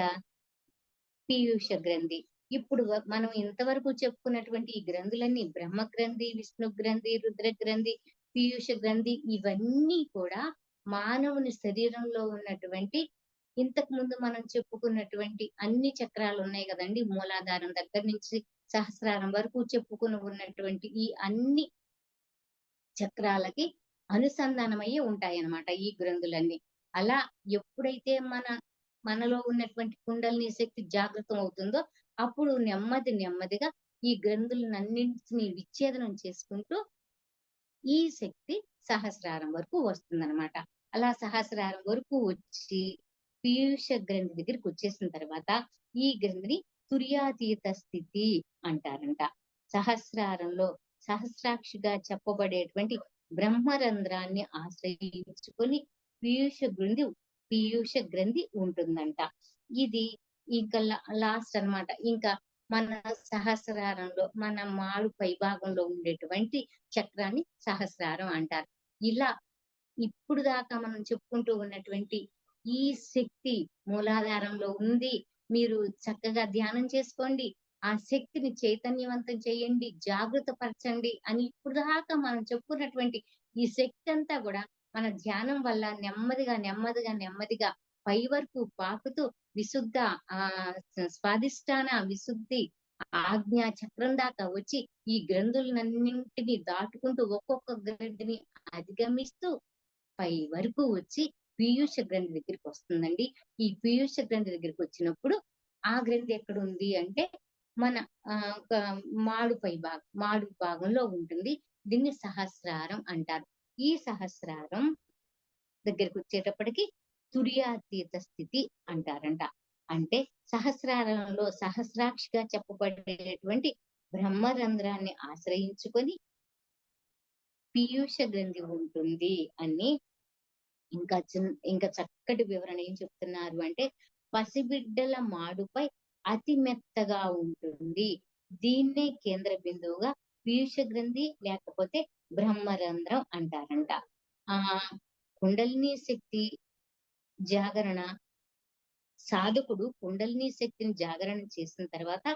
పీయూష గ్రంథి. ఇప్పుడు మనం ఇంతవరకు చెప్పుకున్నటువంటి ఈ గ్రంథులన్నీ బ్రహ్మ గ్రంథి, విష్ణు గ్రంథి, రుద్ర గ్రంథి, పీయూష గ్రంథి ఇవన్నీ కూడా మానవుని శరీరంలో ఉన్నటువంటి ఇంతకు ముందు మనం చెప్పుకున్నటువంటి అన్ని చక్రాలు ఉన్నాయి కదండి. మూలాధారం దగ్గర నుంచి సహస్రారం వరకు చెప్పుకుని ఉన్నటువంటి ఈ అన్ని చక్రాలకి అనుసంధానమయ్యి ఉంటాయన్నమాట ఈ గ్రంథులన్నీ. అలా ఎప్పుడైతే మనలో ఉన్నటువంటి కుండలిని శక్తి జాగృతం అవుతుందో అప్పుడు నెమ్మదిగా ఈ గ్రంథులన్నింటినీ విచ్ఛేదనం చేసుకుంటూ ఈ శక్తి సహస్రారం వరకు వస్తుందన్నమాట. అలా సహస్రారం వరకు వచ్చి పీయూష గ్రంథి దగ్గరికి వచ్చేసిన తర్వాత ఈ గ్రంథిని తుర్యాతీత స్థితి అంటారంట. సహస్రారంలో సహస్రాక్షిగా చెప్పబడేటువంటి బ్రహ్మరంధ్రాన్ని ఆశ్రయించుకొని పీయూష గ్రంథి ఉంటుందంట. ఇది ఇంకా లాస్ట్ అన్నమాట. ఇంకా మన సహస్రారంలో మన మాడు పై భాగంలో ఉండేటువంటి చక్రాన్ని సహస్రారం అంటారు. ఇలా ఇప్పుడు దాకా మనం చెప్పుకుంటూ ఉన్నటువంటి ఈ శక్తి మూలాధారంలో ఉంది. మీరు చక్కగా ధ్యానం చేసుకోండి, ఆ శక్తిని చైతన్యవంతం చేయండి, జాగృత పరచండి అని ఇప్పుడు దాకా మనం చెప్పుకున్నటువంటి ఈ శక్తి అంతా కూడా మన ధ్యానం వల్ల నెమ్మదిగా నెమ్మదిగా నెమ్మదిగా పై వరకు పాకుతూ విశుద్ధ ఆ స్వాదిష్టాన విశుద్ధి ఆజ్ఞా చక్రం దాకా వచ్చి ఈ గ్రంథులన్నింటినీ దాటుకుంటూ ఒక్కొక్క గ్రంథిని అధిగమిస్తూ పై వరకు వచ్చి పీయూష గ్రంథి దగ్గరికి వస్తుందండి. ఈ పీయూష గ్రంథి దగ్గరికి వచ్చినప్పుడు ఆ గ్రంథి ఎక్కడ ఉంది అంటే మన ఒక మాడు భాగంలో ఉంటుంది. దీన్ని సహస్రారం అంటారు. ఈ సహస్రారం దగ్గరికి వచ్చేటప్పటికి తుర్యాతీత స్థితి అంటారంట. అంటే సహస్రారంలో సహస్రాక్షిగా చెప్పబడేటువంటి బ్రహ్మరంధ్రాన్ని ఆశ్రయించుకొని పీయూష గ్రంథి ఉంటుంది అని ఇంకా చక్కటి వివరణ ఏం చెప్తున్నారు అంటే, పసిబిడ్డల మాడుపై అతి మెత్తగా ఉంటుంది. దీన్నే కేంద్ర బిందువుగా పీయూష గ్రంథి లేకపోతే బ్రహ్మరంధ్రం అంటారంట. ఆ కుండలిని శక్తి జాగరణ సాధకుడు కుండలిని శక్తిని జాగరణ చేసిన తర్వాత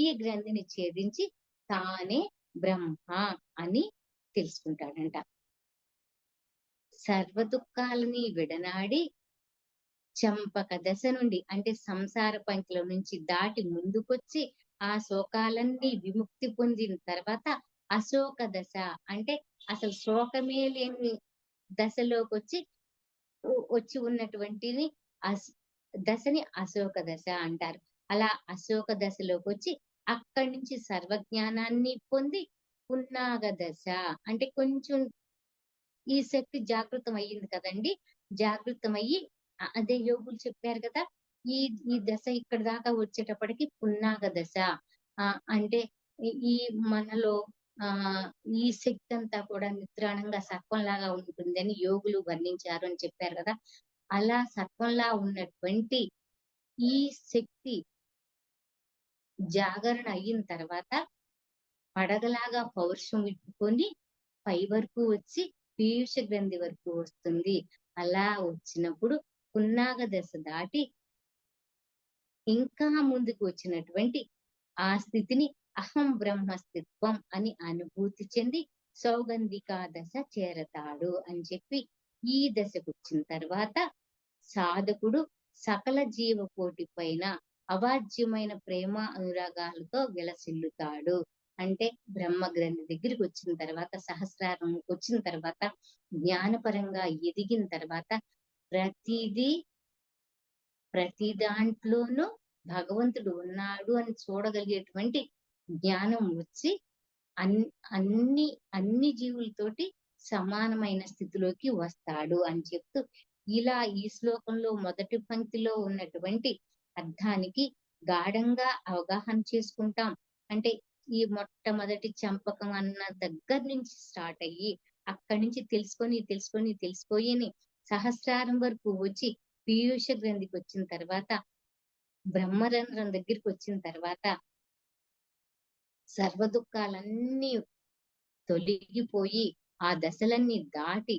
ఈ గ్రంథిని ఛేదించి తానే బ్రహ్మ అని తెలుసుకుంటాడంట. సర్వ దుఃఖాలని విడనాడి చంపక దశ నుండి అంటే సంసార పంకిల నుంచి దాటి ముందుకొచ్చి ఆ శోకాలన్నీ విముక్తి పొందిన తర్వాత అశోక దశ అంటే అసలు శోకమే లేని దశలోకి వచ్చి ఉన్నటువంటిని దశని అశోక దశ అంటారు. అలా అశోక దశలోకి వచ్చి అక్కడి నుంచి సర్వజ్ఞానాన్ని పొంది పున్నాగ దశ అంటే కొంచెం ఈ శక్తి జాగృతం అయ్యింది కదండి. జాగృతమయ్యి అదే యోగులు చెప్పారు కదా, ఈ ఈ దశ ఇక్కడ దాకా వచ్చేటప్పటికి పున్నాగ దశ. అంటే ఈ మనలో ఆ ఈ శక్తి అంతా కూడా నిద్రాణంగా సర్పంలాగా ఉంటుంది అని యోగులు వర్ణించారు అని చెప్పారు కదా. అలా సర్పంలా ఉన్నటువంటి ఈ శక్తి జాగరణ అయిన తర్వాత పడగలాగా పౌరుషం విప్పుకొని పై వరకు వచ్చి పీయూష గ్రంథి వరకు వస్తుంది. అలా వచ్చినప్పుడు పున్నాగ దశ దాటి ఇంకా ముందుకు వచ్చినటువంటి ఆ స్థితిని అహం బ్రహ్మస్థిత్వం అని అనుభూతి చెంది సౌగంధికా దశ చేరతాడు అని చెప్పి, ఈ దశకు వచ్చిన తర్వాత సాధకుడు సకల జీవకోటి పైన అవాజ్యమైన ప్రేమ అనురాగాలతో విలసిల్లుతాడు. అంటే బ్రహ్మ గ్రంథి దగ్గరికి వచ్చిన తర్వాత సహస్రారం వచ్చిన తర్వాత జ్ఞానపరంగా ఎదిగిన తర్వాత ప్రతి దాంట్లోనూ భగవంతుడు ఉన్నాడు అని చూడగలిగేటువంటి జ్ఞానం వచ్చి అన్ని జీవులతోటి సమానమైన స్థితిలోకి వస్తాడు అని చెప్తూ, ఇలా ఈ శ్లోకంలో మొదటి పంక్తిలో ఉన్నటువంటి అర్థానికి గాఢంగా అవగాహన చేసుకుంటాం. అంటే ఈ మొట్టమొదటి చంపకం అన్న దగ్గర నుంచి స్టార్ట్ అయ్యి అక్కడి నుంచి తెలుసుకొని సహస్రారం వరకు వచ్చి పీయూష గ్రంథికి వచ్చిన తర్వాత బ్రహ్మరంధ్రం దగ్గరికి వచ్చిన తర్వాత సర్వ దుఃఖాలన్నీ తొలగిపోయి ఆ దశలన్నీ దాటి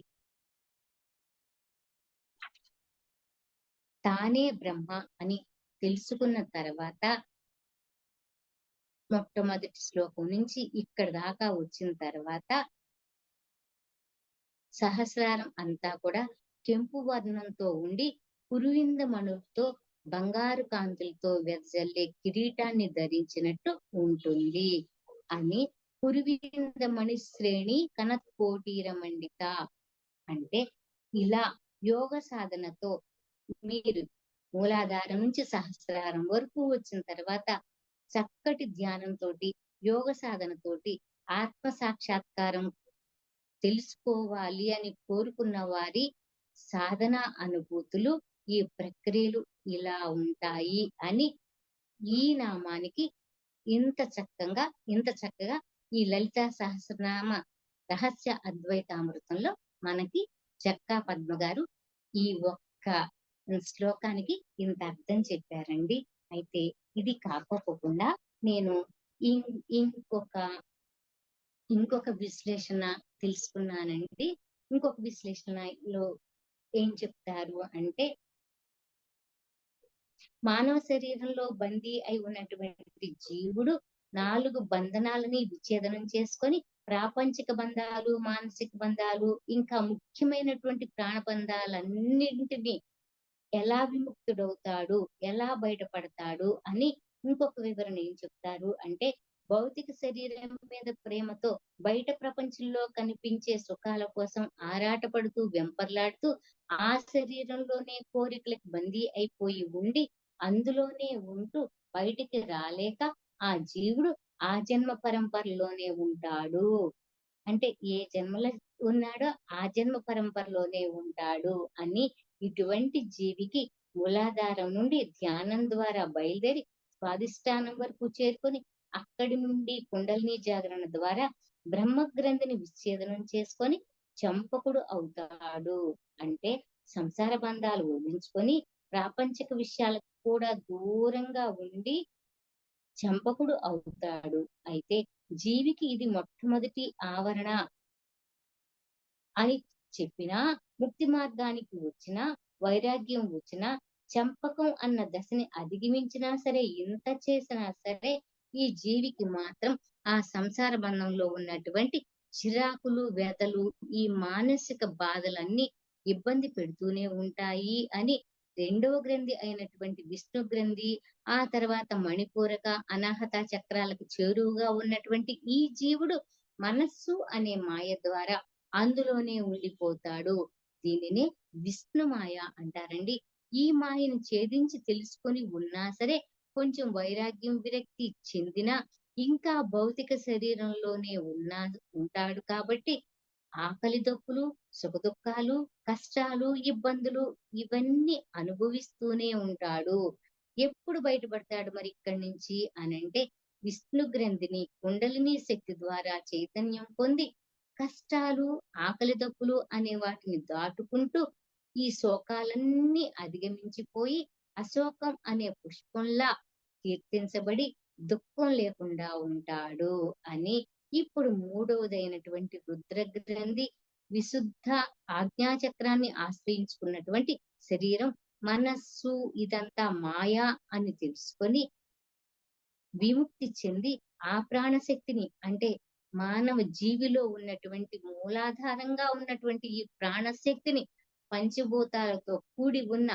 తానే బ్రహ్మ అని తెలుసుకున్న తర్వాత మొట్టమొదటి శ్లోకం నుంచి ఇక్కడ దాకా వచ్చిన తర్వాత సహస్రారం అంతా కూడా కెంపు వర్ణంతో ఉండి కురువింద మణులతో బంగారు కాంతులతో వెదజల్లే కిరీటాన్ని ధరించినట్టు ఉంటుంది అని. కురువింద మణి శ్రేణి కనత్కోటీర మండిత అంటే ఇలా యోగ సాధనతో మీరు మూలాధారం నుంచి సహస్రారం వరకు వచ్చిన తర్వాత చక్కటి ధ్యానంతో యోగ సాధనతోటి ఆత్మ సాక్షాత్కారం తెలుసుకోవాలి అని కోరుకున్న వారి సాధన అనుభూతులు ఈ ప్రక్రియలు ఇలా ఉంటాయి అని ఈ నామానికి ఇంత చక్కగా ఈ లలితా సహస్రనామ రహస్య అద్వైతామృతంలో మనకి చెక్కా పద్మ గారు ఈ ఒక్క శ్లోకానికి ఇంత అర్థం చెప్పారండి. అయితే ఇది కాకపోకుండా నేను ఇంకొక ఇంకొక విశ్లేషణ తెలుసుకున్నానండి. ఇంకొక విశ్లేషణలో ఏం చెప్తారు అంటే, మానవ శరీరంలో బందీ అయి ఉన్నటువంటి జీవుడు 4 బంధనాలని విచ్ఛేదనం చేసుకొని ప్రాపంచిక బంధాలు, మానసిక బంధాలు, ఇంకా ముఖ్యమైనటువంటి ప్రాణబంధాలన్నింటినీ ఎలా విముక్తుడవుతాడు, ఎలా బయటపడతాడు అని ఇంకొక వివరణ ఏం చెప్తారు అంటే, భౌతిక శరీరం మీద ప్రేమతో బయట ప్రపంచంలో కనిపించే సుఖాల కోసం ఆరాటపడుతూ వెంపర్లాడుతూ ఆ శరీరంలోనే కోరికలకు బందీ అయిపోయి ఉండి అందులోనే ఉంటూ బయటికి రాలేక ఆ జీవుడు ఆ జన్మ పరంపరలోనే ఉంటాడు. అంటే ఏ జన్మలో ఉన్నాడో ఆ జన్మ పరంపరలోనే ఉంటాడు అని, ఇటువంటి జీవికి మూలాధారం నుండి ధ్యానం ద్వారా బయలుదేరి స్వాదిష్టానం వరకు చేరుకొని అక్కడి నుండి కుండలిని జాగరణ ద్వారా బ్రహ్మ గ్రంథిని విచ్ఛేదనం చేసుకొని చంపకుడు అవుతాడు. అంటే సంసార బంధాలు వదిలించుకొని ప్రాపంచిక విషయాలకు కూడా దూరంగా ఉండి చంపకుడు అవుతాడు. అయితే జీవికి ఇది మొట్టమొదటి ఆవరణ అని చెప్పినా, ముక్తి మార్గానికి వచ్చినా, వైరాగ్యం వచ్చినా, చంపకం అన్న దశని అధిగమించినా సరే, ఎంత చేసినా సరే ఈ జీవికి మాత్రం ఆ సంసార బంధంలో ఉన్నటువంటి చిరాకులు, వ్యధలు, ఈ మానసిక బాధలన్నీ ఇబ్బంది పెడుతూనే ఉంటాయి అని రెండవ గ్రంథి అయినటువంటి విష్ణు గ్రంథి, ఆ తర్వాత మణిపూరక, అనాహత చక్రాలకు చేరువుగా ఉన్నటువంటి ఈ జీవుడు మనస్సు అనే మాయ ద్వారా అందులోనే ఉండిపోతాడు. దీనినే విష్ణు మాయ అంటారండి. ఈ మాయను ఛేదించి తెలుసుకొని ఉన్నా సరే కొంచెం వైరాగ్యం విరక్తి చెందిన ఇంకా భౌతిక శరీరంలోనే ఉంటాడు కాబట్టి ఆకలి దప్పులు, సుఖదుఖాలు, కష్టాలు, ఇబ్బందులు ఇవన్నీ అనుభవిస్తూనే ఉంటాడు. ఎప్పుడు బయటపడతాడు మరి ఇక్కడి నుంచి అనంటే, విష్ణు గ్రంథిని కుండలిని శక్తి ద్వారా చైతన్యం పొంది కష్టాలు, ఆకలి దప్పులు అనే వాటిని దాటుకుంటూ ఈ శోకాలన్నీ అధిగమించిపోయి అశోకం అనే పుష్పంలా కీర్తించబడి దుఃఖం లేకుండా ఉంటాడు అని. ఇప్పుడు మూడవదైనటువంటి రుద్ర గ్రంథి విశుద్ధ ఆజ్ఞాచక్రాన్ని ఆశ్రయించుకున్నటువంటి శరీరం, మనస్సు ఇదంతా మాయా అని తెలుసుకొని విముక్తి చెంది ఆ ప్రాణశక్తిని, అంటే మానవ జీవిలో ఉన్నటువంటి మూలాధారంగా ఉన్నటువంటి ఈ ప్రాణశక్తిని పంచభూతాలతో కూడి ఉన్న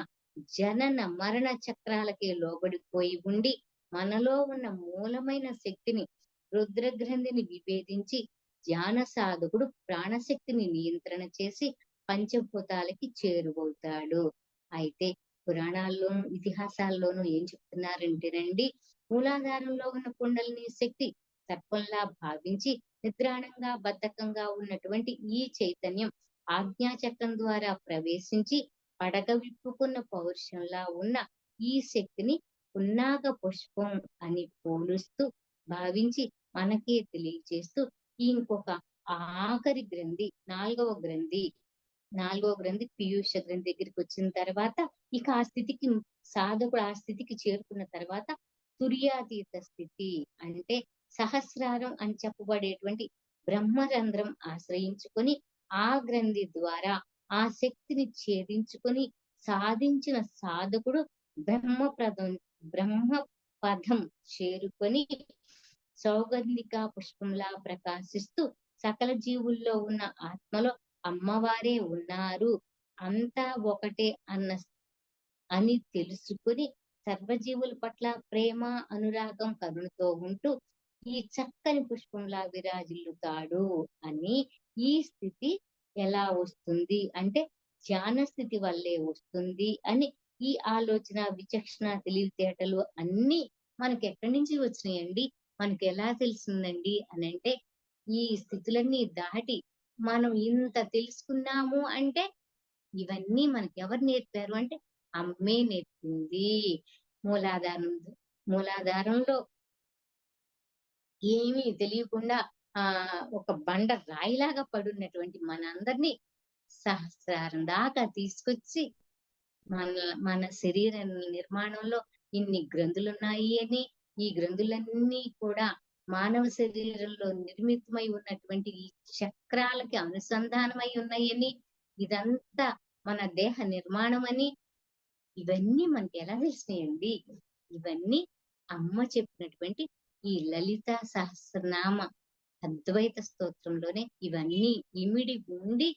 జనన మరణ చక్రాలకే లోబడిపోయి ఉండి మనలో ఉన్న మూలమైన శక్తిని రుద్ర గ్రంథిని విభేదించి ధ్యాన సాధకుడు ప్రాణశక్తిని నియంత్రణ చేసి పంచభూతాలకి చేరువవుతాడు. అయితే పురాణాల్లోనూ ఇతిహాసాల్లోనూ ఏం చెప్తున్నారంటేనండి, మూలాధారంలో ఉన్న కుండలిని శక్తి సర్పంలా భావించి నిద్రాణంగా బద్ధకంగా ఉన్నటువంటి ఈ చైతన్యం ఆజ్ఞాచక్రం ద్వారా ప్రవేశించి పడగ విప్పుకున్న పౌరుషంలా ఉన్న ఈ శక్తిని పున్నాగ పుష్పం అని పోలుస్తూ భావించి మనకే తెలియజేస్తూ ఇంకొక ఆఖరి గ్రంథి నాలుగవ గ్రంథి పీయూష గ్రంథి దగ్గరికి వచ్చిన తర్వాత ఇక ఆ స్థితికి సాధకుడు ఆ స్థితికి చేరుకున్న తర్వాత తుర్యాతీత స్థితి, అంటే సహస్రారం అని చెప్పబడేటువంటి బ్రహ్మరంధ్రం ఆశ్రయించుకొని ఆ గ్రంథి ద్వారా ఆ శక్తిని ఛేదించుకొని సాధించిన సాధకుడు బ్రహ్మ పదం చేరుకొని సౌగంధిక పుష్పంలా ప్రకాశిస్తూ సకల జీవుల్లో ఉన్న ఆత్మలో అమ్మవారే ఉన్నారు, అంతా ఒకటే అని తెలుసుకుని సర్వజీవుల పట్ల ప్రేమ, అనురాగం, కరుణతో ఉంటూ ఈ చక్కని పుష్పంలా విరాజిల్లుతాడు అని. ఈ స్థితి ఎలా వస్తుంది అంటే ధ్యాన స్థితి వల్లే వస్తుంది అని. ఈ ఆలోచన, విచక్షణ, తెలివితేటలు అన్ని మనకి ఎక్కడి నుంచి వచ్చినాయండి, మనకి ఎలా తెలిసిందండి అని అంటే, ఈ స్థితులన్నీ దాటి మనం ఇంత తెలుసుకున్నాము అంటే ఇవన్నీ మనకి ఎవరు నేర్పారు అంటే అమ్మే నేర్పింది. మూలాధారంలో ఏమీ తెలియకుండా ఒక బండ రాయిలాగా పడున్నటువంటి మనందరినీ సహస్రారం దాకా తీసుకొచ్చి మన శరీర నిర్మాణంలో ఇన్ని గ్రంథులు ఉన్నాయి అని, ఈ గ్రంథులన్నీ కూడా మానవ శరీరంలో నిర్మితమై ఉన్నటువంటి ఈ చక్రాలకి అనుసంధానమై ఉన్నాయని, ఇదంతా మన దేహ నిర్మాణం అని, ఇవన్నీ మనకి ఎలా తెలిసినాయండి? ఇవన్నీ అమ్మ చెప్పినటువంటి ఈ లలిత సహస్రనామ అద్వైత స్తోత్రంలోనే ఇవన్నీ ఇమిడి ఉండి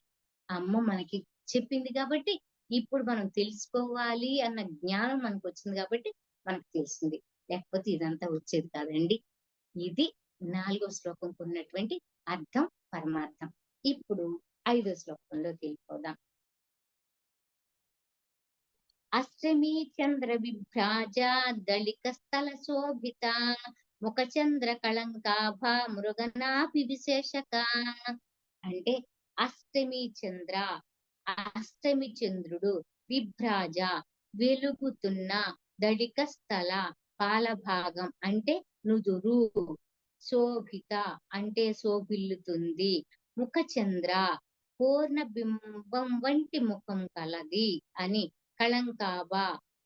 అమ్మ మనకి చెప్పింది కాబట్టి ఇప్పుడు మనం తెలుసుకోవాలి అన్న జ్ఞానం మనకు వచ్చింది కాబట్టి మనకు తెలిసింది. లేకపోతే ఇదంతా వచ్చేది కాదండి. ఇది 4వ శ్లోకంకు ఉన్నటువంటి అర్థం, పరమార్థం. ఇప్పుడు 5వ శ్లోకంలోకి వెళ్ళిపోదాం. అష్టమి చంద్ర విభ్రాజ దళిక స్థల శోభిత ముఖ చంద్ర కళంకాభ మృగనాభి విశేషక. అంటే అష్టమి చంద్ర, అష్టమి చంద్రుడు, విభ్రాజ వెలుగుతున్న, దళిక స్థల పాలభాగం అంటే నుదురు, శోభిత అంటే శోభిల్లుతుంది, ముఖ చంద్ర పూర్ణ బింబం వంటి ముఖం కలది అని, కళంకాభ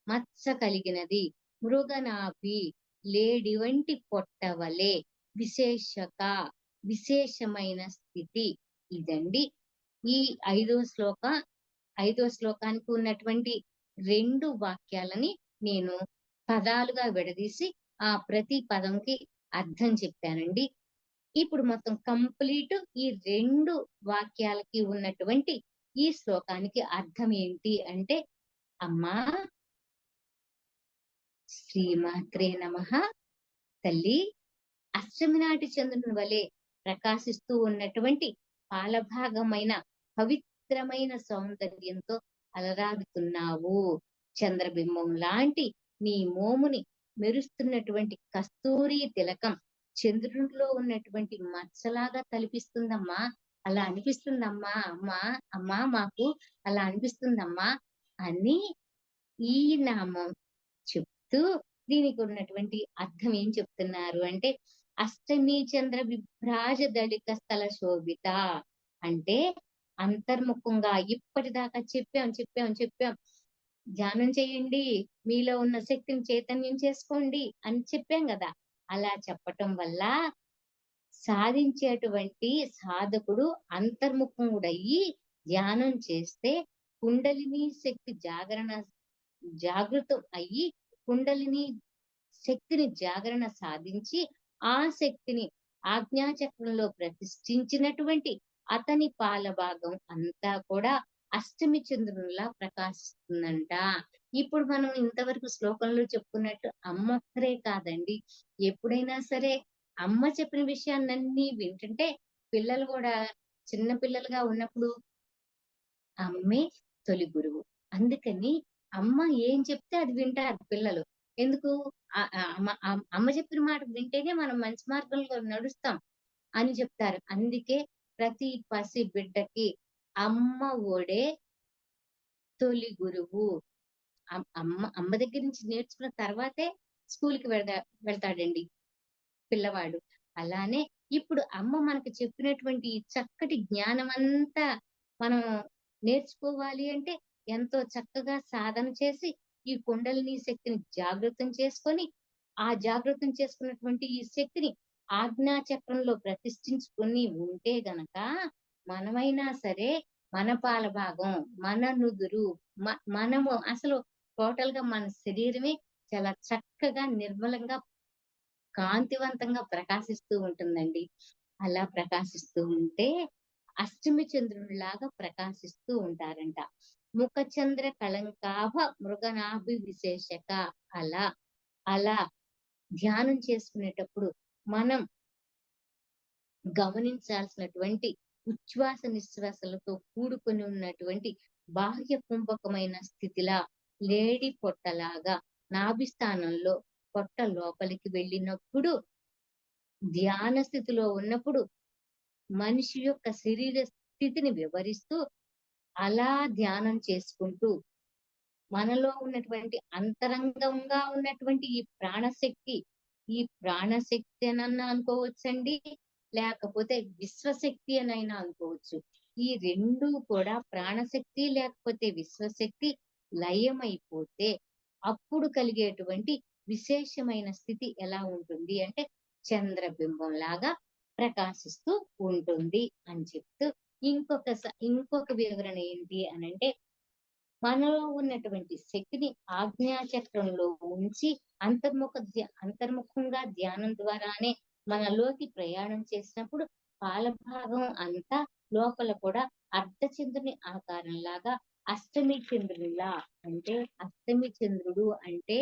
మత్స కలిగినది, మృగనాభి లేడి వంటి పొట్టవలే, విశేషక విశేషమైన స్థితి. ఇదండి ఈ 5వ శ్లోకానికి ఉన్నటువంటి 2 వాక్యాలని నేను పదాలుగా విడదీసి ఆ ప్రతి పదంకి అర్థం చెప్పానండి. ఇప్పుడు మొత్తం కంప్లీట్ ఈ 2 వాక్యాలకి ఉన్నటువంటి ఈ శ్లోకానికి అర్థం ఏంటి అంటే, అమ్మా శ్రీమాత్రే నమః, తల్లి అష్టమి నాటి చంద్రుని వలె ప్రకాశిస్తూ ఉన్నటువంటి పాలభాగమైన పవిత్రమైన సౌందర్యంతో అలరాడుతున్నావు. చంద్రబింబం లాంటి నీ మోముని మెరుస్తున్నటువంటి కస్తూరి తిలకం చంద్రునిలో ఉన్నటువంటి మచ్చలాగా తలిపిస్తుందమ్మా. అలా అనిపిస్తుందమ్మా, అమ్మా మాకు అలా అనిపిస్తుందమ్మా అని ఈ నామం చెప్తూ దీనికి ఉన్నటువంటి అర్థం ఏం చెప్తున్నారు అంటే, అష్టమి చంద్ర విభ్రాజ దళిక స్థల శోభిత అంటే అంతర్ముఖంగా ఇప్పటిదాకా చెప్పాం ధ్యానం చేయండి, మీలో ఉన్న శక్తిని చైతన్యం చేసుకోండి అని చెప్పాం కదా. అలా చెప్పటం వల్ల సాధించేటువంటి సాధకుడు అంతర్ముఖుడయ్యి ధ్యానం చేస్తే కుండలిని శక్తి జాగృతం అయ్యి కుండలిని శక్తిని జాగరణ సాధించి ఆ శక్తిని ఆజ్ఞాచక్రంలో ప్రతిష్ఠించినటువంటి అతని పాలభాగం అంతా కూడా అష్టమి చంద్రునిలా ప్రకాశిస్తుందంట. ఇప్పుడు మనం ఇంతవరకు శ్లోకంలో చెప్పుకున్నట్టు అమ్మ ఒక్కరే కాదండి, ఎప్పుడైనా సరే అమ్మ చెప్పిన విషయాలన్నీ వింటుంటే పిల్లలు కూడా చిన్న పిల్లలుగా ఉన్నప్పుడు అమ్మే తొలి గురువు. అందుకని అమ్మ ఏం చెప్తే అది వింటారు పిల్లలు. ఎందుకు? అమ్మ చెప్పిన మాట వింటేనే మనం మంచి మార్గంలో నడుస్తాం అని చెప్తారు. అందుకే ప్రతి పసి బిడ్డకి అమ్మ ఒడే తొలి గురువు. అమ్మ దగ్గర నుంచి నేర్చుకున్న తర్వాతే స్కూల్కి వెళ్తాడండి పిల్లవాడు. అలానే ఇప్పుడు అమ్మ మనకు చెప్పినటువంటి ఈ చక్కటి జ్ఞానం అంతా మనం నేర్చుకోవాలి అంటే ఎంతో చక్కగా సాధన చేసి ఈ కుండలిని శక్తిని జాగృతం చేసుకొని ఆ జాగృతం చేసుకున్నటువంటి ఈ శక్తిని ఆజ్ఞా చక్రంలో ప్రతిష్ఠించుకొని ఉంటే గనక మనమైనా సరే మన పాల భాగం, మన నుదురు, మనము అసలు టోటల్ గా మన శరీరమే చాలా చక్కగా నిర్మలంగా కాంతివంతంగా ప్రకాశిస్తూ ఉంటుందండి. అలా ప్రకాశిస్తూ ఉంటే అష్టమి చంద్రునిలాగా ప్రకాశిస్తూ ఉంటారంట. ముఖ చంద్ర కళంకాభ మృగనాభి విశేషక. అలా ధ్యానం చేసుకునేటప్పుడు మనం గమనించాల్సినటువంటి ఉచ్ఛ్వాస నిశ్వాసలతో కూడుకొని ఉన్నటువంటి బాహ్య కుంభకమైన స్థితిలా లేడి పొట్టలాగా నాభి స్థానంలో పొట్ట లోపలికి వెళ్ళినప్పుడు, ధ్యాన స్థితిలో ఉన్నప్పుడు మనిషి యొక్క శరీర స్థితిని వివరిస్తూ అలా ధ్యానం చేసుకుంటూ మనలో ఉన్నటువంటి అంతరంగంగా ఉన్నటువంటి ఈ ప్రాణశక్తి అనన్నా అనుకోవచ్చండి, లేకపోతే విశ్వశక్తి అనైనా అనుకోవచ్చు. ఈ 2 కూడా ప్రాణశక్తి లేకపోతే విశ్వశక్తి లయమైపోతే అప్పుడు కలిగేటువంటి విశేషమైన స్థితి ఎలా ఉంటుంది అంటే చంద్రబింబం లాగా ప్రకాశిస్తూ ఉంటుంది అని చెప్తూ ఇంకొక వివరణ ఏంటి అని అంటే మనలో ఉన్నటువంటి శక్తిని ఆజ్ఞాచక్రంలో ఉంచి అంతర్ముఖంగా ధ్యానం ద్వారానే మనలోకి ప్రయాణం చేసినప్పుడు పాలభాగం అంతా లోపల కూడా అర్ధచంద్రుని ఆకారంలాగా అష్టమి చంద్రునిలా అంటే అష్టమి చంద్రుడు అంటే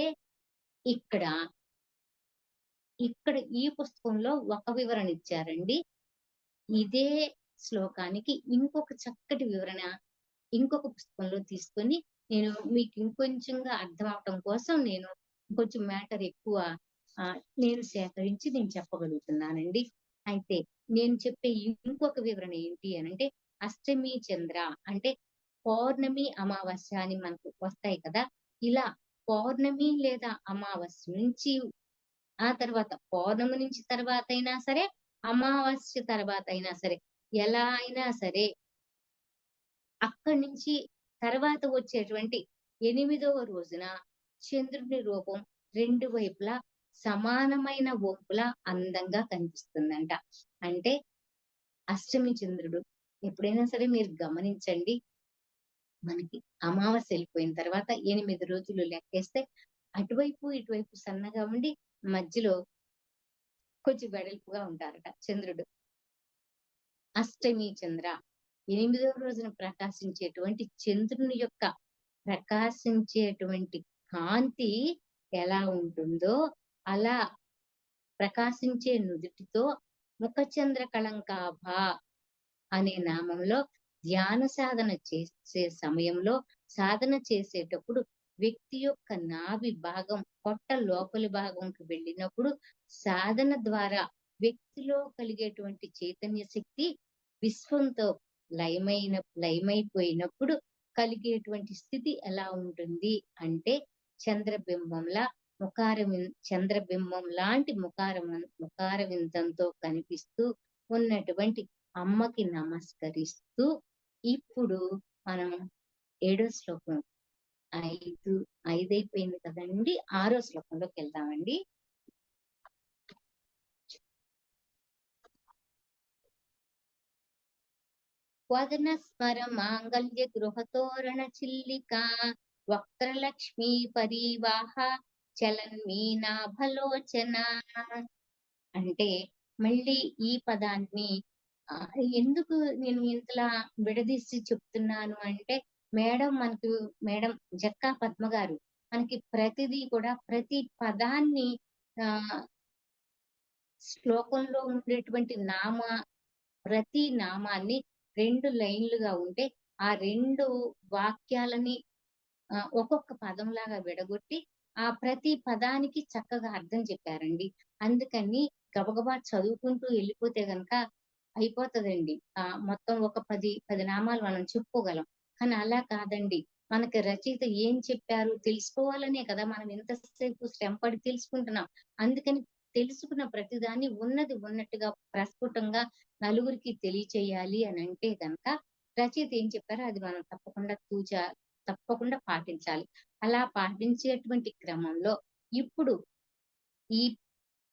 ఇక్కడ ఇక్కడ ఈ పుస్తకంలో ఒక వివరణ ఇచ్చారండి. ఇదే శ్లోకానికి ఇంకొక చక్కటి వివరణ ఇంకొక పుస్తకంలో తీసుకొని నేను మీకు ఇంకొంచెంగా అర్థం అవటం కోసం నేను కొంచెం మ్యాటర్ ఎక్కువ నేను సేకరించి నేను చెప్పగలుగుతున్నానండి. అయితే నేను చెప్పే ఇంకొక వివరణ ఏంటి అనంటే అష్టమి చంద్ర అంటే పౌర్ణమి అమావాస్య అని మనకు వస్తాయి కదా. ఇలా పౌర్ణమి లేదా అమావాస్య నుంచి ఆ తర్వాత పౌర్ణమి నుంచి తర్వాత అయినా సరే, అమావాస్య తర్వాత అయినా సరే, ఎలా అయినా సరే అక్కడి నుంచి తర్వాత వచ్చేటువంటి 8వ రోజున చంద్రుని రూపం రెండు వైపులా సమానమైన వంపులా అందంగా కనిపిస్తుందంట. అంటే అష్టమి చంద్రుడు ఎప్పుడైనా సరే మీరు గమనించండి, మనకి అమావాస్య వెళ్ళిపోయిన తర్వాత 8 రోజులు లెక్కేస్తే అటువైపు ఇటువైపు సన్నగా ఉండి మధ్యలో కొంచెం వెడల్పుగా ఉంటారట చంద్రుడు. అష్టమి చంద్ర 8వ రోజున ప్రకాశించేటువంటి చంద్రుని యొక్క ప్రకాశించేటువంటి కాంతి ఎలా ఉంటుందో అలా ప్రకాశించే నుదుటితో ముఖచంద్ర కళంకాభ అనే నామంలో ధ్యాన సాధన చేసే సమయంలో సాధన చేసేటప్పుడు వ్యక్తి యొక్క నాభి భాగం పొట్ట లోపలి భాగంకి వెళ్ళినప్పుడు సాధన ద్వారా వ్యక్తిలో కలిగేటువంటి చైతన్య శక్తి విశ్వంతో లయమైపోయినప్పుడు కలిగేటువంటి స్థితి ఎలా ఉంటుంది అంటే చంద్రబింబంలా చంద్రబింబం లాంటి ముఖారవిందంతో కనిపిస్తూ ఉన్నటువంటి అమ్మకి నమస్కరిస్తూ ఇప్పుడు మనం 7వ శ్లోకం 5 అయిపోయింది కదండి. 6వ శ్లోకంలోకి వెళ్దామండి. వదన స్మర మాంగళ్య గృహతోరణ చిల్లికా వక్రలక్ష్మీ పరివాహ చలన్మీనాభలోచన అంటే మళ్ళీ ఈ పదాన్ని ఎందుకు నేను ఇంతలా విడదీసి చెప్తున్నాను అంటే మేడం జక్కా పద్మ గారు మనకి ప్రతిదీ కూడా ప్రతి పదాన్ని ఆ శ్లోకంలో ఉండేటువంటి ప్రతి నామాన్ని 2 లైన్లుగా ఉంటే ఆ 2 వాక్యాలని ఒక్కొక్క పదంలాగా విడగొట్టి ఆ ప్రతి పదానికి చక్కగా అర్థం చెప్పారండి. అందుకని గబగబా చదువుకుంటూ వెళ్ళిపోతే గనక అయిపోతుందండి. మొత్తం ఒక 10 నామాలు మనం చెప్పుకోగలం. కానీ అలా కాదండి. మనకి రచయిత ఏం చెప్పారు తెలుసుకోవాలనే కదా మనం ఎంతసేపు శ్రమపడి తెలుసుకుంటున్నాం. అందుకని తెలుసుకున్న ప్రతిదాన్ని ఉన్నది ఉన్నట్టుగా ప్రస్ఫుటంగా నలుగురికి తెలియచేయాలి అని అంటే గనక రచయిత ఏం చెప్పారో అది మనం తప్పకుండా పాటించాలి. అలా పాటించేటువంటి క్రమంలో ఇప్పుడు ఈ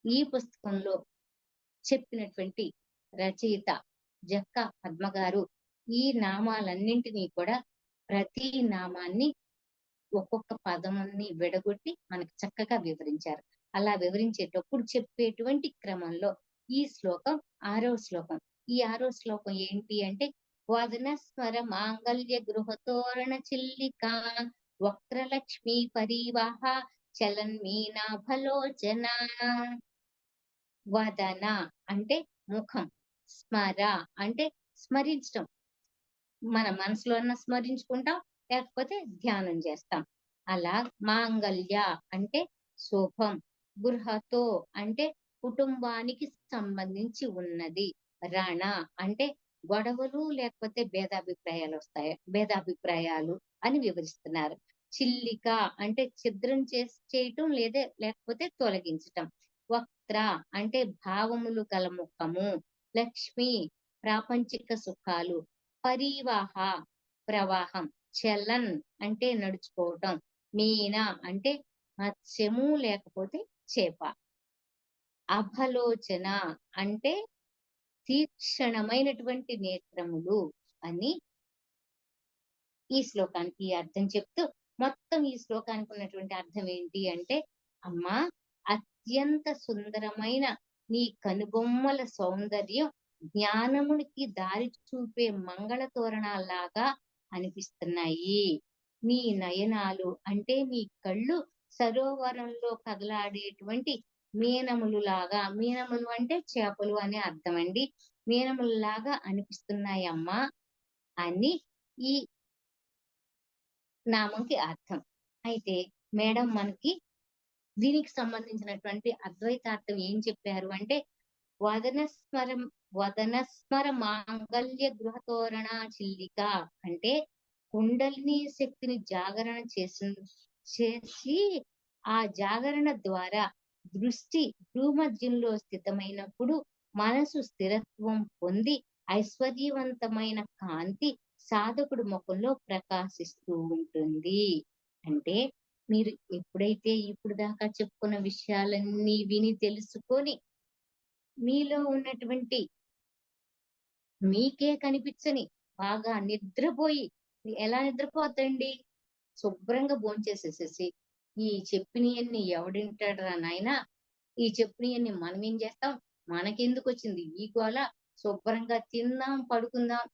ఈ పుస్తకంలో చెప్పినటువంటి రచయిత జక్కా పద్మ గారు ఈ నామాలన్నింటినీ కూడా ప్రతి నామాన్ని ఒక్కొక్క పదముని విడగొట్టి మనకి చక్కగా వివరించారు. అలా వివరించేటప్పుడు చెప్పేటువంటి క్రమంలో ఈ శ్లోకం 6వ శ్లోకం. ఈ 6వ శ్లోకం ఏంటి అంటే వదన స్మర మాంగళ్య గృహతోరణ చిల్లికా వక్రలక్ష్మీ పరివాహ చలన్మీనాభలోచన. వదన అంటే ముఖం, స్మర అంటే స్మరించటం, మన మనసులో అన్న స్మరించుకుంటాం లేకపోతే ధ్యానం చేస్తాం. అలా మాంగళ్య అంటే శుభం, గృహతో అంటే కుటుంబానికి సంబంధించి ఉన్నది, రణ అంటే గొడవలు లేకపోతే భేదాభిప్రాయాలు అని వివరిస్తున్నారు. చిల్లిక అంటే ఛిద్రం చేయటం లేకపోతే తొలగించటం. వక్ర అంటే భావములు గల ముఖము. లక్ష్మి ప్రాపంచిక సుఖాలు. పరివాహ ప్రవాహం. చలన్ అంటే నడుచుకోవటం. మీన అంటే మత్స్యము లేకపోతే చేప. అభలోచన అంటే తీక్షణమైనటువంటి నేత్రములు అని ఈ శ్లోకానికి అర్థం చెప్తూ, మొత్తం ఈ శ్లోకానికి ఉన్నటువంటి అర్థం ఏంటి అంటే, అమ్మా, అత్యంత సుందరమైన నీ కనుబొమ్మల సౌందర్యం జ్ఞానమునికి దారి చూపే మంగళ తోరణాల్లాగా అనిపిస్తున్నాయి. నీ నయనాలు అంటే నీ కళ్ళు సరోవరంలో కదలాడేటువంటి మీనములు లాగా, మీనములు అంటే చేపలు అనే అర్థం అండి, మీనములు లాగా అనిపిస్తున్నాయమ్మా అని ఈ నామంకి అర్థం. అయితే మేడం మనకి దీనికి సంబంధించినటువంటి అద్వైతార్థం ఏం చెప్పారు అంటే, వదనస్మరం వదనస్మర మాంగళ్య గృహతోరణ చిల్లిక అంటే కుండలిని శక్తిని జాగరణ చేసి ఆ జాగరణ ద్వారా దృష్టి భూమధ్యంలో స్థితమైనప్పుడు మనసు స్థిరత్వం పొంది ఐశ్వర్యవంతమైన కాంతి సాధకుడు ముఖంలో ప్రకాశిస్తూ ఉంటుంది. అంటే మీరు ఎప్పుడైతే ఇప్పుడు దాకా చెప్పుకున్న విషయాలన్నీ విని తెలుసుకొని మీలో ఉన్నటువంటి మీకే కనిపించని బాగా నిద్రపోయి, ఎలా నిద్రపోతండి, శుభ్రంగా భోంచేసేసేసి ఈ చెప్పినవన్నీ ఎవడింటాడురా నాయనా, ఈ చెప్పినవన్నీ మనం ఏం చేస్తాం, మనకెందుకు వచ్చింది ఈ గోల, శుభ్రంగా తిందాం పడుకుందాం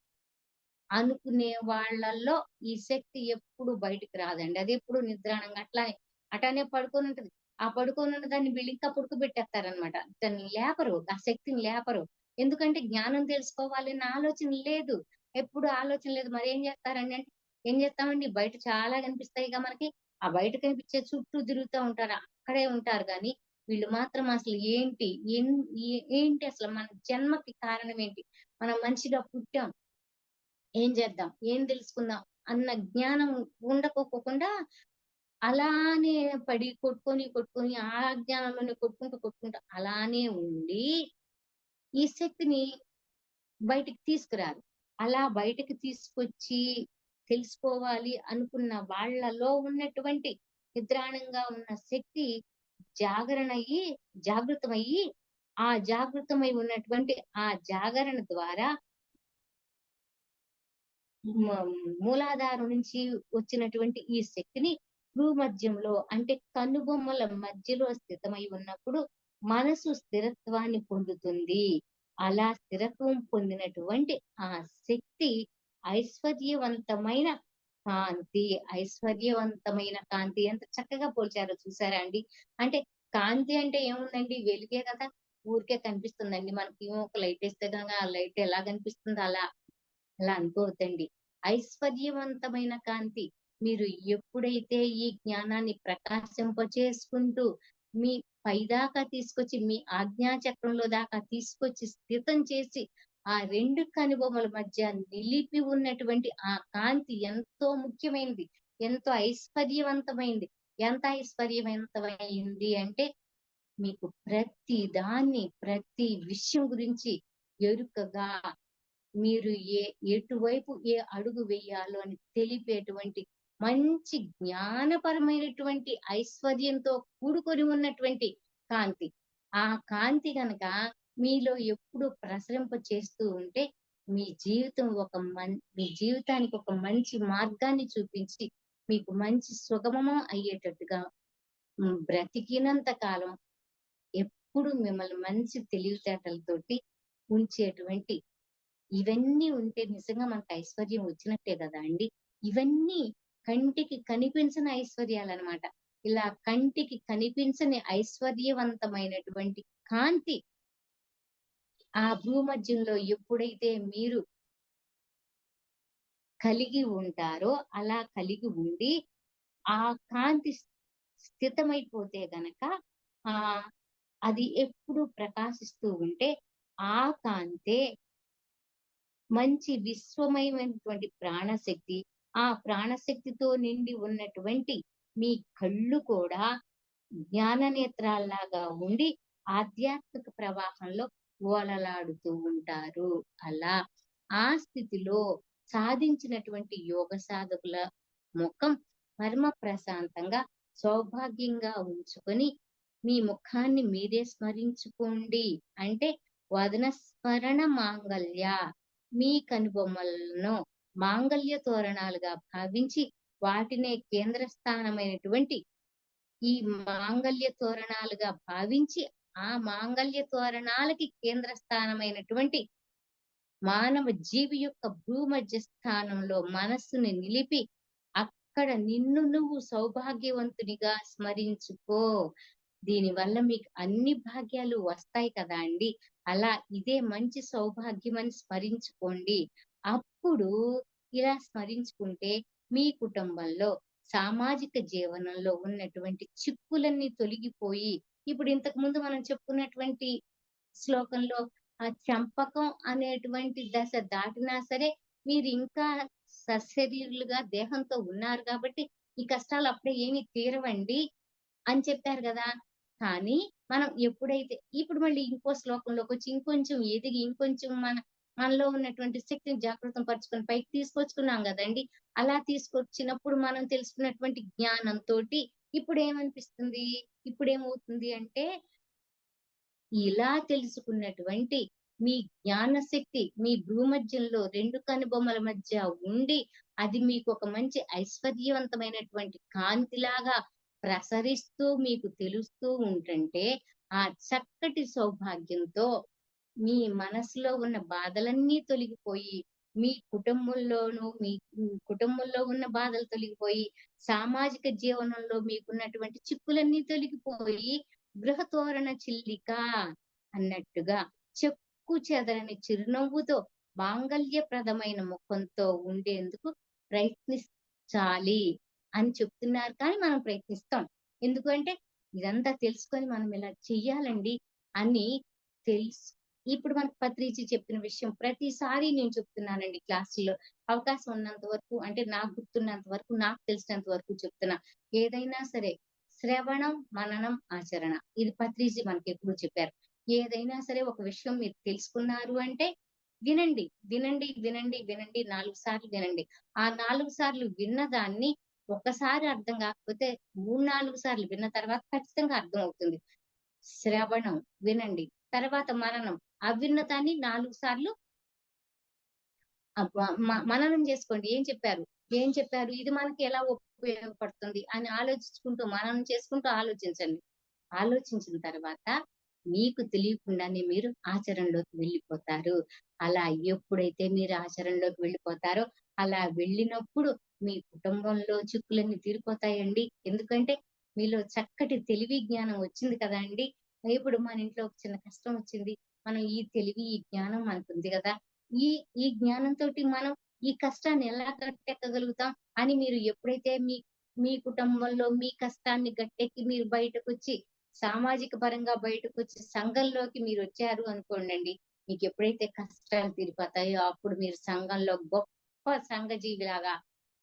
అనుకునే వాళ్ళల్లో ఈ శక్తి ఎప్పుడు బయటికి రాదండి. అది ఎప్పుడు నిద్రాణంగా అట్లానే పడుకొని ఉంటది. ఆ పడుకొని ఉన్న దాన్ని వీళ్ళు ఇంకా పడుకోబెట్టేస్తారనమాట. దాన్ని లేపరు, ఆ శక్తిని లేపరు. ఎందుకంటే జ్ఞానం తెలుసుకోవాలన్న ఆలోచన లేదు, ఎప్పుడు ఆలోచన లేదు. మరి ఏం చేస్తారండి అంటే, ఏం చేస్తామండి, బయట చాలా కనిపిస్తాయిగా మనకి, ఆ బయట కనిపించే చుట్టూ తిరుగుతూ ఉంటారు, అక్కడే ఉంటారు. కానీ వీళ్ళు మాత్రం అసలు ఏంటి ఏంటి అసలు మన జన్మకి కారణం ఏంటి, మనం మనిషిగా పుట్టాం, ఏం చేద్దాం, ఏం తెలుసుకుందాం అన్న జ్ఞానం ఉండకోకుండా అలానే పడి కొట్టుకొని ఆ జ్ఞానంలోనే కొట్టుకుంటూ అలానే ఉండి ఈ శక్తిని బయటికి తీసుకురారు. అలా బయటకు తీసుకొచ్చి తెలుసుకోవాలి అనుకున్న వాళ్ళలో ఉన్నటువంటి నిద్రాణంగా ఉన్న శక్తి జాగృతమయ్యి ఆ జాగృతమై ఉన్నటువంటి ఆ జాగరణ ద్వారా మూలాధారం నుంచి వచ్చినటువంటి ఈ శక్తిని భూమధ్యంలో అంటే కనుబొమ్మల మధ్యలో స్థితమై ఉన్నప్పుడు మనసు స్థిరత్వాన్ని పొందుతుంది. అలా స్థిరత్వం పొందినటువంటి ఆ శక్తి ఐశ్వర్యవంతమైన ఐశ్వర్యవంతమైన కాంతి ఎంత చక్కగా పోల్చారో చూసారా అండి. అంటే కాంతి అంటే ఏముందండి, వెలుగే కదా, ఊరికే కనిపిస్తుందండి మనకి, ఒక లైట్ వేస్తే కనుక ఆ లైట్ ఎలా కనిపిస్తుందో అలా అలా అనుకోవద్దండి. ఐశ్వర్యవంతమైన కాంతి. మీరు ఎప్పుడైతే ఈ జ్ఞానాన్ని ప్రకాశింపచేసుకుంటూ మీ పైదాకా తీసుకొచ్చి, మీ ఆజ్ఞా చక్రంలో దాకా తీసుకొచ్చి స్థితం చేసి ఆ రెండు కనుబొమ్మల మధ్య నిలిపి ఉన్నటువంటి ఆ కాంతి ఎంతో ముఖ్యమైనది, ఎంతో ఐశ్వర్యవంతమైంది. ఎంత ఐశ్వర్యవంతమైంది అంటే, మీకు ప్రతి విషయం గురించి ఎరుకగా, మీరు ఎటువైపు ఏ అడుగు వేయాలో అని తెలిపేటువంటి మంచి జ్ఞానపరమైనటువంటి ఐశ్వర్యంతో కూడుకొని ఉన్నటువంటి కాంతి. ఆ కాంతి గనక మీలో ఎప్పుడు ప్రసరింప చేస్తూ ఉంటే మీ జీవితానికి ఒక మంచి మార్గాన్ని చూపించి మీకు మంచి సుగమం అయ్యేటట్టుగా బ్రతికినంత కాలం ఎప్పుడు మిమ్మల్ని మంచి తెలివితేటలతోటి ఉంచేటువంటి ఇవన్నీ ఉంటే నిజంగా మనకు ఐశ్వర్యం వచ్చినట్టే కదా అండి. ఇవన్నీ కంటికి కనిపించని ఐశ్వర్యాలన్నమాట. ఇలా కంటికి కనిపించని ఐశ్వర్యవంతమైనటువంటి కాంతి ఆ భూమధ్యంలో ఎప్పుడైతే మీరు కలిగి ఉంటారో, అలా కలిగి ఉండి ఆ కాంతి స్థితమైపోతే గనక ఆ అది ఎప్పుడు ప్రకాశిస్తూ ఉంటే ఆ కాంతే మంచి విశ్వమయమైనటువంటి ప్రాణశక్తి. ఆ ప్రాణశక్తితో నిండి ఉన్నటువంటి మీ కళ్ళు కూడా జ్ఞాన నేత్రాల్లాగా ఉండి ఆధ్యాత్మిక ప్రవాహంలో ఓలలాడుతూ ఉంటారు. అలా ఆ స్థితిలో సాధించినటువంటి యోగ సాధకుల ముఖం పరమ ప్రశాంతంగా సౌభాగ్యంగా ఉంచుకొని మీ ముఖాన్ని మీరే స్మరించుకోండి. అంటే వదన స్మరణ మాంగళ్య, మీ కనుబొమ్మలను మాంగళ్య తోరణాలుగా భావించి వాటినే కేంద్ర స్థానమైనటువంటి ఈ మాంగళ్య తోరణాలుగా భావించి ఆ మాంగళ్య తోరణాలకి కేంద్ర స్థానమైనటువంటి మానవ జీవి యొక్క భూమధ్య స్థానంలో మనస్సుని నిలిపి అక్కడ నిన్ను నువ్వు సౌభాగ్యవంతునిగా స్మరించుకో. దీనివల్ల మీకు అన్ని భాగ్యాలు వస్తాయి కదా అండి. అలా ఇదే మంచి సౌభాగ్యం అని స్మరించుకోండి. అప్పుడు ఇలా స్మరించుకుంటే మీ కుటుంబంలో సామాజిక జీవనంలో ఉన్నటువంటి చిక్కులన్నీ తొలగిపోయి, ఇప్పుడు ఇంతకు ముందు మనం చెప్పుకున్నటువంటి శ్లోకంలో ఆ చంపకం అనేటువంటి దశ దాటినా సరే మీరు ఇంకా సశరీరులుగా దేహంతో ఉన్నారు కాబట్టి ఈ కష్టాలు అప్పుడే ఏమీ తీరవండి అని చెప్పారు కదా. కానీ మనం ఎప్పుడైతే ఇప్పుడు మళ్ళీ ఇంకో శ్లోకంలోకి వచ్చి ఇంకొంచెం ఎదిగి ఇంకొంచెం మనలో ఉన్నటువంటి శక్తిని జాగృతం పరుచుకొని పైకి తీసుకొచ్చుకున్నాం కదండి. అలా తీసుకొచ్చినప్పుడు మనం తెలుసుకున్నటువంటి జ్ఞానంతో ఇప్పుడు ఏమనిపిస్తుంది, ఇప్పుడు ఏమవుతుంది అంటే ఇలా తెలుసుకున్నటువంటి మీ జ్ఞానశక్తి మీ భూమధ్యంలో రెండు కనుబొమ్మల మధ్య ఉండి అది మీకు ఒక మంచి ఐశ్వర్యవంతమైనటువంటి కాంతిలాగా ప్రసరిస్తూ మీకు తెలుస్తూ ఉంటుంటే ఆ చక్కటి సౌభాగ్యంతో మీ మనసులో ఉన్న బాధలన్నీ తొలగిపోయి మీ కుటుంబంలో ఉన్న బాధలు తొలగిపోయి సామాజిక జీవనంలో మీకున్నటువంటి చిక్కులన్నీ తొలగిపోయి గృహతోరణ చిల్లిక అన్నట్టుగా చెక్కు చెదరని చిరునవ్వుతో మాంగళ్యప్రదమైన ముఖంతో ఉండేందుకు ప్రయత్నించాలి అని చెప్తున్నారు. కానీ మనం ప్రయత్నిస్తాం. ఎందుకంటే ఇదంతా తెలుసుకొని మనం ఇలా చెయ్యాలండి అని తెలుసు. ఇప్పుడు మనకు పత్రిజీ చెప్పిన విషయం ప్రతిసారి నేను చెప్తున్నానండి క్లాసుల్లో. అవకాశం ఉన్నంత వరకు, అంటే నాకు గుర్తున్నంత వరకు, నాకు తెలిసినంత వరకు చెప్తున్నా. ఏదైనా సరే శ్రవణం, మననం, ఆచరణ, ఇది పత్రిజీ మనకి ఎప్పుడు చెప్పారు. ఏదైనా సరే ఒక విషయం మీరు తెలుసుకున్నారు అంటే వినండి వినండి వినండి వినండి 4 సార్లు వినండి. ఆ 4 సార్లు విన్నదాన్ని ఒక్కసారి అర్థం కాకపోతే 3-4 సార్లు విన్న తర్వాత ఖచ్చితంగా అర్థం అవుతుంది. శ్రవణం వినండి, తర్వాత మననం, ఆ విన్నదాన్ని 4 సార్లు మననం చేసుకోండి. ఏం చెప్పారు, ఇది మనకి ఎలా ఉపయోగపడుతుంది అని ఆలోచించుకుంటూ మననం చేసుకుంటూ ఆలోచించండి. ఆలోచించిన తర్వాత మీకు తెలియకుండానే మీరు ఆచరణలోకి వెళ్ళిపోతారు. అలా ఎప్పుడైతే మీరు ఆచరణలోకి వెళ్ళిపోతారో అలా వెళ్ళినప్పుడు మీ కుటుంబంలో చిక్కులన్నీ తీరిపోతాయండి. ఎందుకంటే మీలో చక్కటి తెలివి జ్ఞానం వచ్చింది కదా అండి. ఇప్పుడు మన ఇంట్లో ఒక చిన్న కష్టం వచ్చింది, మనం ఈ తెలివి ఈ జ్ఞానం మనకుంది కదా, ఈ ఈ జ్ఞానంతోటి మనం ఈ కష్టాన్ని ఎలా గట్టెక్కగలుగుతాం అని మీరు ఎప్పుడైతే మీ మీ కుటుంబంలో మీ కష్టాన్ని గట్టెక్కి మీరు బయటకొచ్చి సామాజిక పరంగా బయటకొచ్చి సంఘంలోకి మీరు వచ్చారు అనుకోండి, మీకు ఎప్పుడైతే కష్టాలు తీరిపోతాయో అప్పుడు మీరు సంఘంలో గొప్ప సంఘజీవిలాగా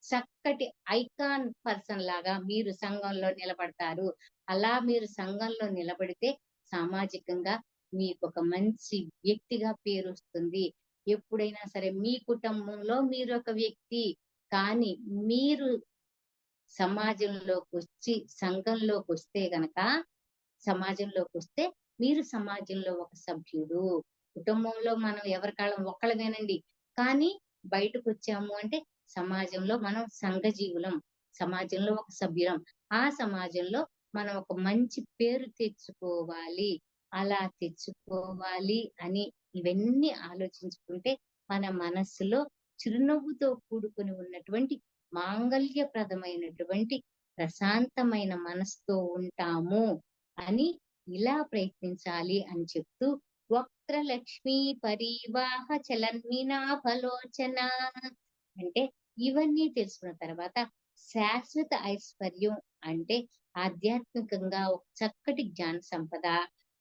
చక్కటి ఐకాన్ పర్సన్ లాగా మీరు సంఘంలో నిలబడతారు. అలా మీరు సంఘంలో నిలబడితే సామాజికంగా మీకు ఒక మంచి వ్యక్తిగా పేరు వస్తుంది. ఎప్పుడైనా సరే మీ కుటుంబంలో మీరు ఒక వ్యక్తి, కానీ మీరు సమాజంలోకి వచ్చి సంఘంలోకి వస్తే గనక సమాజంలోకి వస్తే మీరు సమాజంలో ఒక సభ్యుడు. కుటుంబంలో మనం ఎవరి కాలం ఒక్కళ్ళమేనండి. కానీ బయటకు వచ్చాము అంటే సమాజంలో మనం సంఘజీవులం, సమాజంలో ఒక సభ్యులం. ఆ సమాజంలో మనం ఒక మంచి పేరు తెచ్చుకోవాలి. అలా తెచ్చుకోవాలి అని ఇవన్నీ ఆలోచించుకుంటే మన మనస్సులో చిరునవ్వుతో కూడుకుని ఉన్నటువంటి మాంగళ్యప్రదమైనటువంటి ప్రశాంతమైన మనసుతో ఉంటాము అని ఇలా ప్రయత్నించాలి అని చెప్తూ వక్రలక్ష్మి పరివాహ చలన్మినాభలోచన అంటే ఇవన్నీ తెలుసుకున్న తర్వాత శాశ్వత ఐశ్వర్యం అంటే ఆధ్యాత్మికంగా ఒక చక్కటి జ్ఞాన సంపద.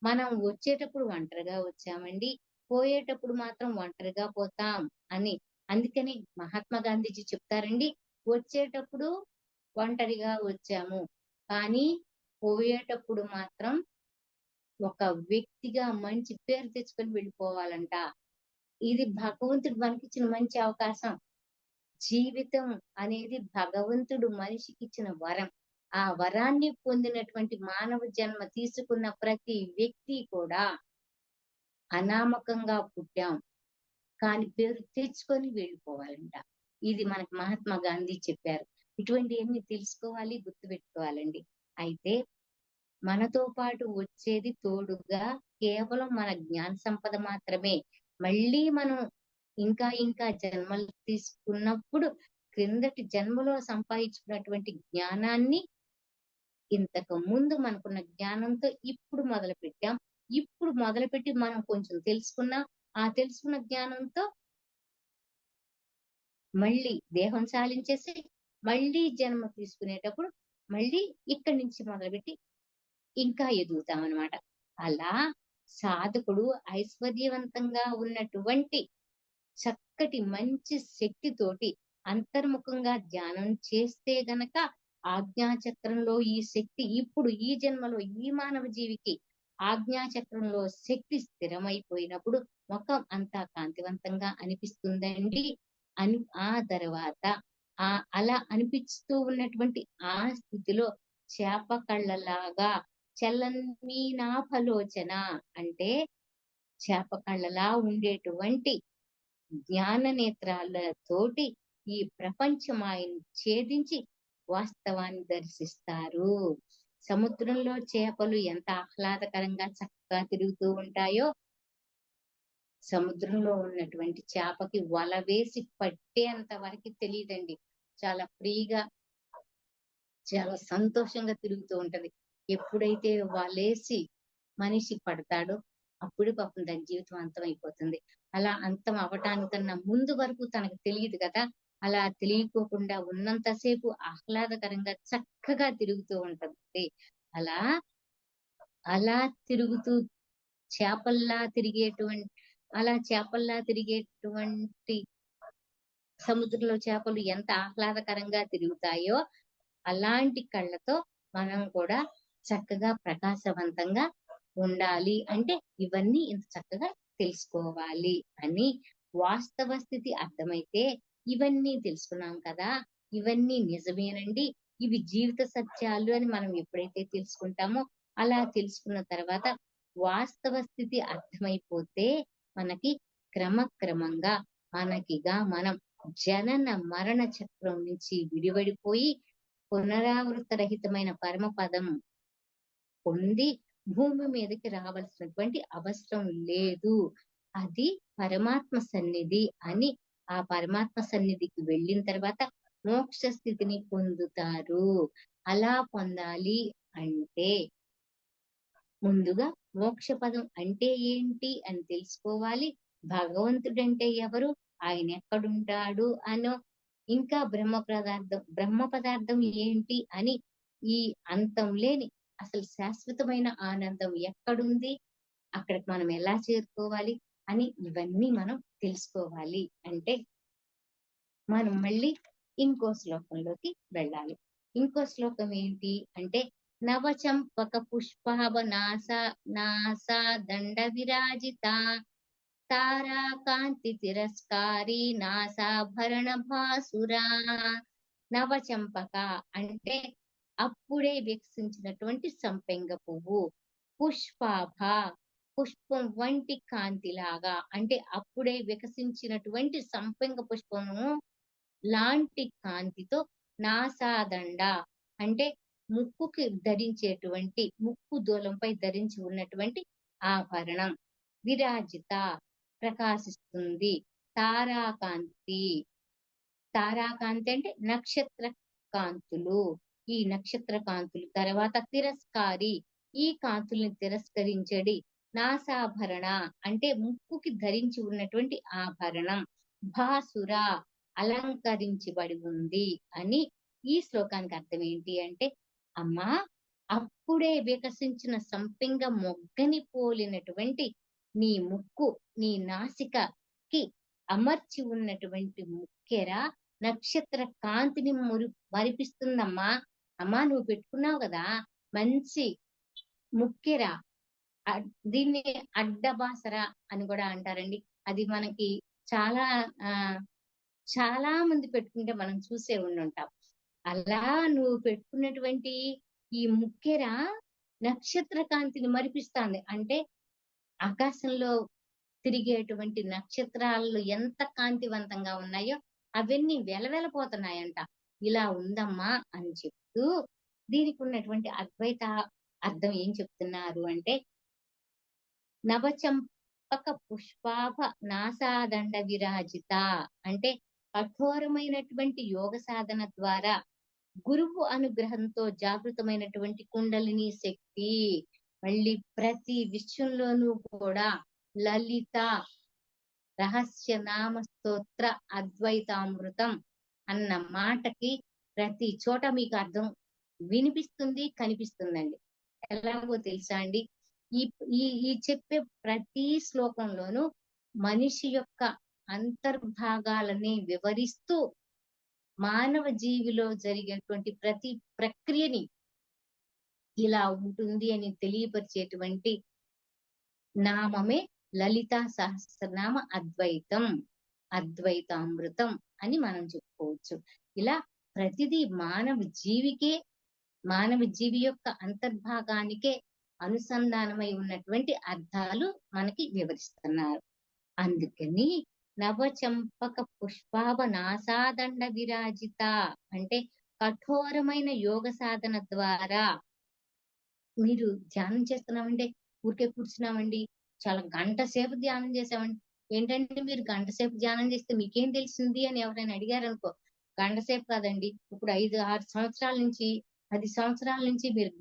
మనం వచ్చేటప్పుడు ఒంటరిగా వచ్చామండి, పోయేటప్పుడు మాత్రం ఒంటరిగా పోతాం అని. అందుకని మహాత్మా గాంధీజీ చెప్తారండి, వచ్చేటప్పుడు ఒంటరిగా వచ్చాము కానీ పోయేటప్పుడు మాత్రం ఒక వ్యక్తిగా మంచి పేరు తెచ్చుకొని వెళ్ళిపోవాలంట. ఇది భగవంతుడు మనకిచ్చిన మంచి అవకాశం. జీవితం అనేది భగవంతుడు మనిషికి ఇచ్చిన వరం. ఆ వరాన్ని పొందినటువంటి మానవ జన్మ తీసుకున్న ప్రతి వ్యక్తి కూడా అనామకంగా పుట్టాం కానీ పేరు తెచ్చుకొని వెళ్ళిపోవాలంట. ఇది మనకు మహాత్మా గాంధీ చెప్పారు. ఇటువంటివన్నీ తెలుసుకోవాలి, గుర్తుపెట్టుకోవాలండి. అయితే మనతో పాటు వచ్చేది తోడుగా కేవలం మన జ్ఞాన సంపద మాత్రమే. మళ్ళీ మనం ఇంకా ఇంకా జన్మలు తీసుకున్నప్పుడు క్రిందటి జన్మలో సంపాదించుకున్నటువంటి జ్ఞానాన్ని ఇంతకు ముందు మనకున్న జ్ఞానంతో ఇప్పుడు మొదలు పెట్టాం. ఇప్పుడు మొదలుపెట్టి మనం కొంచెం తెలుసుకున్నాం. ఆ తెలుసుకున్న జ్ఞానంతో మళ్ళీ దేహం చాలించేసి మళ్ళీ జన్మ తీసుకునేటప్పుడు మళ్ళీ ఇక్కడి నుంచి మొదలుపెట్టి ఇంకా ఎదుగుతాం అన్నమాట. అలా సాధకుడు ఐశ్వర్యవంతంగా ఉన్నటువంటి చక్కటి మంచి శక్తితోటి అంతర్ముఖంగా ధ్యానం చేస్తే గనక ఆజ్ఞాచక్రంలో ఈ శక్తి ఇప్పుడు ఈ జన్మలో ఈ మానవ జీవికి ఆజ్ఞాచక్రంలో శక్తి స్థిరమైపోయినప్పుడు ముఖం అంతా కాంతివంతంగా అనిపిస్తుందండి. అని ఆ తర్వాత అలా అనిపిస్తూ ఉన్నటువంటి ఆ స్థితిలో చేప కళ్ళలాగా చలన్మీనాభలోచన అంటే చేప కళ్ళలా ఉండేటువంటి జ్ఞాన నేత్రాలతోటి ఈ ప్రపంచమాయను ఛేదించి వాస్తవాన్ని దర్శిస్తారు. సముద్రంలో చేపలు ఎంత ఆహ్లాదకరంగా చక్కగా తిరుగుతూ ఉంటాయో సముద్రంలో ఉన్నటువంటి చేపకి వల వేసి పట్టేంత వరకు తెలియదండి. చాలా ఫ్రీగా చాలా సంతోషంగా తిరుగుతూ ఉంటది. ఎప్పుడైతే వలేసి మనిషి పడతాడో అప్పుడు పాపం దాని జీవితం అంతం అయిపోతుంది. అలా అంతం అవటానికన్నా ముందు వరకు తనకు తెలియదు కదా. అలా తెలియకోకుండా ఉన్నంతసేపు ఆహ్లాదకరంగా చక్కగా తిరుగుతూ ఉంటది. అలా అలా తిరుగుతూ చేపల్లా తిరిగేటువంటి చేపల్లా తిరిగేటువంటి సముద్రంలో చేపలు ఎంత ఆహ్లాదకరంగా తిరుగుతాయో అలాంటి కళ్ళతో మనం కూడా చక్కగా ప్రకాశవంతంగా ఉండాలి. అంటే ఇవన్నీ ఇంత చక్కగా తెలుసుకోవాలి అని వాస్తవ స్థితి అర్థమైతే ఇవన్నీ తెలుసుకున్నాం కదా, ఇవన్నీ నిజమేనండి, ఇవి జీవిత సత్యాలు అని మనం ఎప్పుడైతే తెలుసుకుంటామో అలా తెలుసుకున్న తర్వాత వాస్తవ స్థితి అర్థమైపోతే మనకి క్రమక్రమంగా మనం జనన మరణ చక్రం నుంచి విడివడిపోయి పునరావృత రహితమైన పరమపదం పొంది భూమి మీదకి రావాల్సినటువంటి అవసరం లేదు. అది పరమాత్మ సన్నిధి అని ఆ పరమాత్మ సన్నిధికి వెళ్ళిన తర్వాత మోక్ష స్థితిని పొందుతారు. అలా పొందాలి అంటే ముందుగా మోక్ష పదం అంటే ఏంటి అని తెలుసుకోవాలి. భగవంతుడంటే ఎవరు, ఆయన ఎక్కడుంటాడు అనో, ఇంకా బ్రహ్మ పదార్థం ఏంటి అని, ఈ అంతం లేని అసలు శాశ్వతమైన ఆనందం ఎక్కడుంది, అక్కడికి మనం ఎలా చేరుకోవాలి అని ఇవన్నీ మనం తెలుసుకోవాలి. అంటే మనం మళ్ళీ ఇంకో శ్లోకంలోకి వెళ్ళాలి. ఇంకో శ్లోకం ఏంటి అంటే నవచంపక పుష్పాభ నాసా దండ విరాజిత తారా కాంతి తిరస్కారి నాసాభరణ భాసురా. నవచంపక అంటే అప్పుడే వికసించినటువంటి సంపెంగ పువ్వు. పుష్పాభ పుష్పం వంటి కాంతిలాగా అంటే అప్పుడే వికసించినటువంటి సంపెంగ పుష్పము లాంటి కాంతితో నాసాదండ అంటే ముక్కుకి ధరించేటువంటి ముక్కు దూలంపై ధరించి ఉన్నటువంటి ఆభరణం. విరాజిత ప్రకాశిస్తుంది. తారాకాంతి అంటే నక్షత్ర కాంతులు. ఈ నక్షత్ర కాంతులు తర్వాత తిరస్కారి ఈ కాంతుల్ని తిరస్కరించడి. నాసాభరణ అంటే ముక్కుకి ధరించి ఉన్నటువంటి ఆభరణం. భాసుర అలంకరించబడి ఉంది అని. ఈ శ్లోకానికి అర్థం ఏంటి అంటే అమ్మా అప్పుడే వికసించిన సంపెంగ మొగ్గని పోలినటువంటి నీ ముక్కు, నీ నాసికకి అమర్చి ఉన్నటువంటి ముక్కెర నక్షత్ర కాంతిని మరిపిస్తుందమ్మా. అమ్మా నువ్వు పెట్టుకున్నావు కదా మంచి ముక్కెర, దీన్ని అడ్డబాసర అని కూడా అంటారండి. అది మనకి చాలా చాలా మంది పెట్టుకుంటే మనం చూసే ఉండుంటాం. అలా నువ్వు పెట్టుకున్నటువంటి ఈ ముక్కెర నక్షత్ర కాంతిని మరిపిస్తాంది. అంటే ఆకాశంలో తిరిగేటువంటి నక్షత్రాలు ఎంత కాంతివంతంగా ఉన్నాయో అవన్నీ వెలవెలపోతున్నాయంట. ఇలా ఉందమ్మా అని చెప్తూ దీనికి ఉన్నటువంటి అద్వైత అర్థం ఏం చెప్తున్నారు అంటే, నవచంపక పుష్పాభ నాసాదండ విరాజిత అంటే కఠోరమైనటువంటి యోగ సాధన ద్వారా గురువు అనుగ్రహంతో జాగృతమైనటువంటి కుండలిని శక్తి మళ్ళీ ప్రతి విషయంలోనూ కూడా లలిత రహస్య నామ స్తోత్ర అద్వైతామృతం అన్న మాటకి ప్రతి చోట మీకు అర్థం వినిపిస్తుంది, కనిపిస్తుందండి. ఎలాగో తెలుసా అండి, ఈ ఈ ఈ చెప్పే ప్రతి శ్లోకంలోనూ మనిషి యొక్క అంతర్భాగాలని వివరిస్తూ మానవ జీవిలో జరిగేటువంటి ప్రతి ప్రక్రియని ఇలా ఉంటుంది అని తెలియపరిచేటువంటి నామమే లలితా సహస్రనామ అద్వైతం, అద్వైతామృతం అని మనం చెప్పుకోవచ్చు. ఇలా ప్రతిదీ మానవ జీవి యొక్క అంతర్భాగానికే అనుసంధానమై ఉన్నటువంటి అర్థాలు మనకి వివరిస్తున్నారు. అందుకని నవచంపక పుష్పాభ నాసాదండ విరాజిత అంటే కఠోరమైన యోగ సాధన ద్వారా మీరు ధ్యానం చేస్తున్నామంటే ఊరికే కూర్చున్నామండి, చాలా గంట సేపు ధ్యానం చేసామండి. ఏంటంటే మీరు గంట సేపు ధ్యానం చేస్తే మీకేం తెలిసింది అని ఎవరైనా అడిగారు అనుకో, గంట సేపు కాదండి, ఇప్పుడు 5-6 సంవత్సరాల నుంచి 10 సంవత్సరాల నుంచి మీరు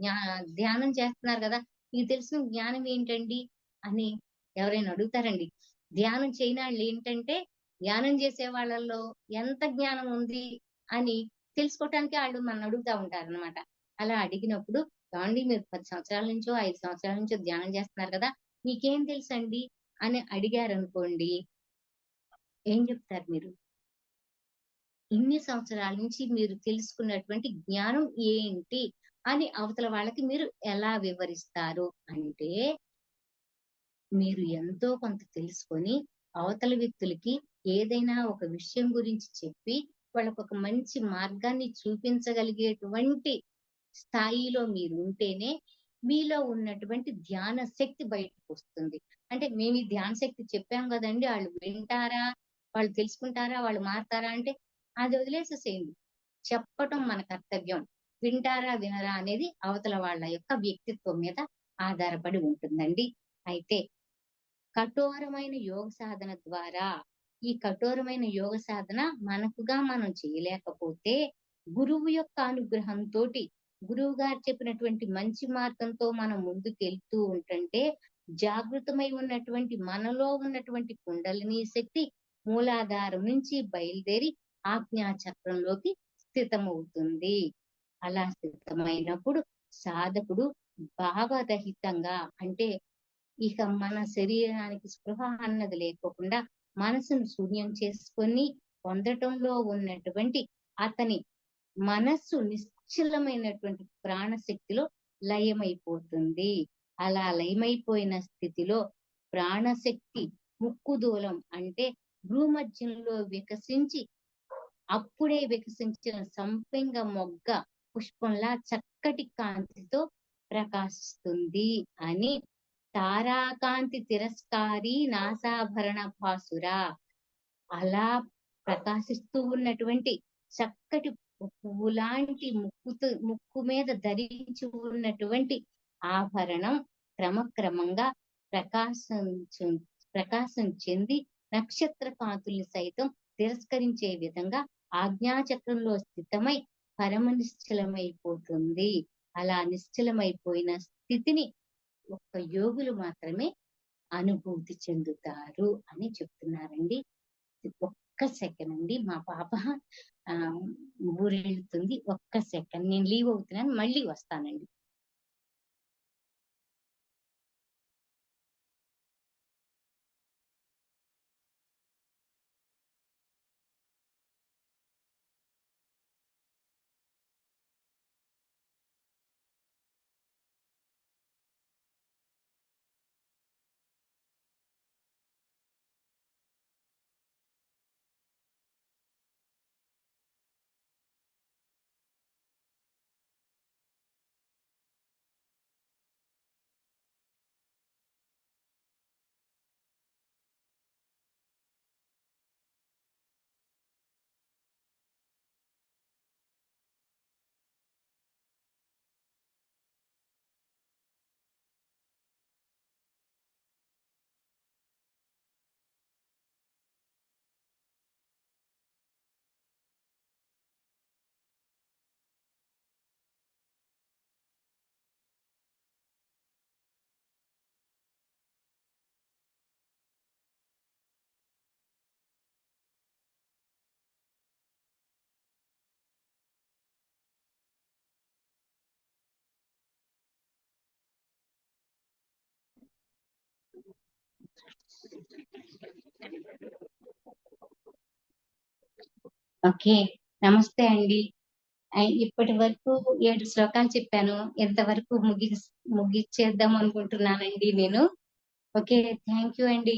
ధ్యానం చేస్తున్నారు కదా, మీకు తెలిసిన జ్ఞానం ఏంటండి అని ఎవరైనా అడుగుతారండి. ధ్యానం చేయని వాళ్ళు ఏంటంటే ధ్యానం చేసే వాళ్ళల్లో ఎంత జ్ఞానం ఉంది అని తెలుసుకోవటానికి వాళ్ళు మనం అడుగుతా ఉంటారు అనమాట. అలా అడిగినప్పుడు, ఏమండి మీరు 10 సంవత్సరాల నుంచో 5 సంవత్సరాల నుంచో ధ్యానం చేస్తున్నారు కదా, మీకేం తెలుసండి అని అడిగారు అనుకోండి, ఏం చెప్తారు మీరు? ఇన్ని సంవత్సరాల నుంచి మీరు తెలుసుకున్నటువంటి జ్ఞానం ఏంటి అని అవతల వాళ్ళకి మీరు ఎలా వివరిస్తారు అంటే, మీరు ఎంతో కొంత తెలుసుకొని అవతల వ్యక్తులకి ఏదైనా ఒక విషయం గురించి చెప్పి వాళ్ళకు ఒక మంచి మార్గాన్ని చూపించగలిగేటువంటి స్థాయిలో మీరు ఉంటేనే మీలో ఉన్నటువంటి ధ్యాన శక్తి బయటకు వస్తుంది. అంటే మేము ఈ ధ్యాన శక్తి చెప్పాం కదండి, వాళ్ళు వింటారా, వాళ్ళు తెలుసుకుంటారా, వాళ్ళు మారుతారా అంటే అది వదిలేసేసేయండి. చెప్పటం మన కర్తవ్యం. వింటారా వినరా అనేది అవతల వాళ్ళ యొక్క వ్యక్తిత్వం మీద ఆధారపడి ఉంటుందండి. అయితే కఠోరమైన యోగ సాధన ద్వారా ఈ కఠోరమైన యోగ సాధన మనకుగా మనం చేయలేకపోతే గురువు యొక్క అనుగ్రహంతో గురువు గారు చెప్పినటువంటి మంచి మార్గంతో మనం ముందుకెళ్తూ ఉంటుంటే జాగృతమై ఉన్నటువంటి మనలో ఉన్నటువంటి కుండలిని శక్తి మూలాధారం నుంచి బయలుదేరి ఆజ్ఞా చక్రంలోకి స్థితమవుతుంది. అలా స్థితమైనప్పుడు సాధకుడు భావరహితంగా అంటే ఇక మన శరీరానికి స్పృహ అన్నది లేకోకుండా మనసును శూన్యం చేసుకొని పొందటంలో ఉన్నటువంటి అతని మనస్సు నిశ్చలమైనటువంటి ప్రాణశక్తిలో లయమైపోతుంది. అలా లయమైపోయిన స్థితిలో ప్రాణశక్తి ముక్కుదూలం అంటే భూమధ్యంలో వికసించి అప్పుడే వికసించిన సంపెంగ మొగ్గ పుష్పంలా చక్కటి కాంతితో ప్రకాశిస్తుంది అని తారాకాంతి తిరస్కారి నాసాభరణ భాసురా అలా ప్రకాశిస్తూ ఉన్నటువంటి చక్కటి పువ్వులాంటి ముక్కు మీద ధరించి ఉన్నటువంటి ఆభరణం క్రమక్రమంగా ప్రకాశం చెంది నక్షత్ర కాంతుల్ని సైతం తిరస్కరించే విధంగా ఆజ్ఞాచక్రంలో స్థితమై పరమ నిశ్చలమైపోతుంది. అలా నిశ్చలమైపోయిన స్థితిని ఒక్క యోగులు మాత్రమే అనుభూతి చెందుతారు అని చెప్తున్నారండి. ఒక్క సెకండ్ అండి, మా పాప ఊరెళ్తుంది. ఒక్క సెకండ్, నేను లీవ్ అవుతున్నాను, మళ్ళీ వస్తానండి. ఓకే, నమస్తే అండి. ఇప్పటి వరకు 7 శ్లోకాలు చెప్పాను. ఇంతవరకు ముగిచ్చేద్దాం అనుకుంటున్నానండి నేను. ఓకే, థ్యాంక్ యూ అండి.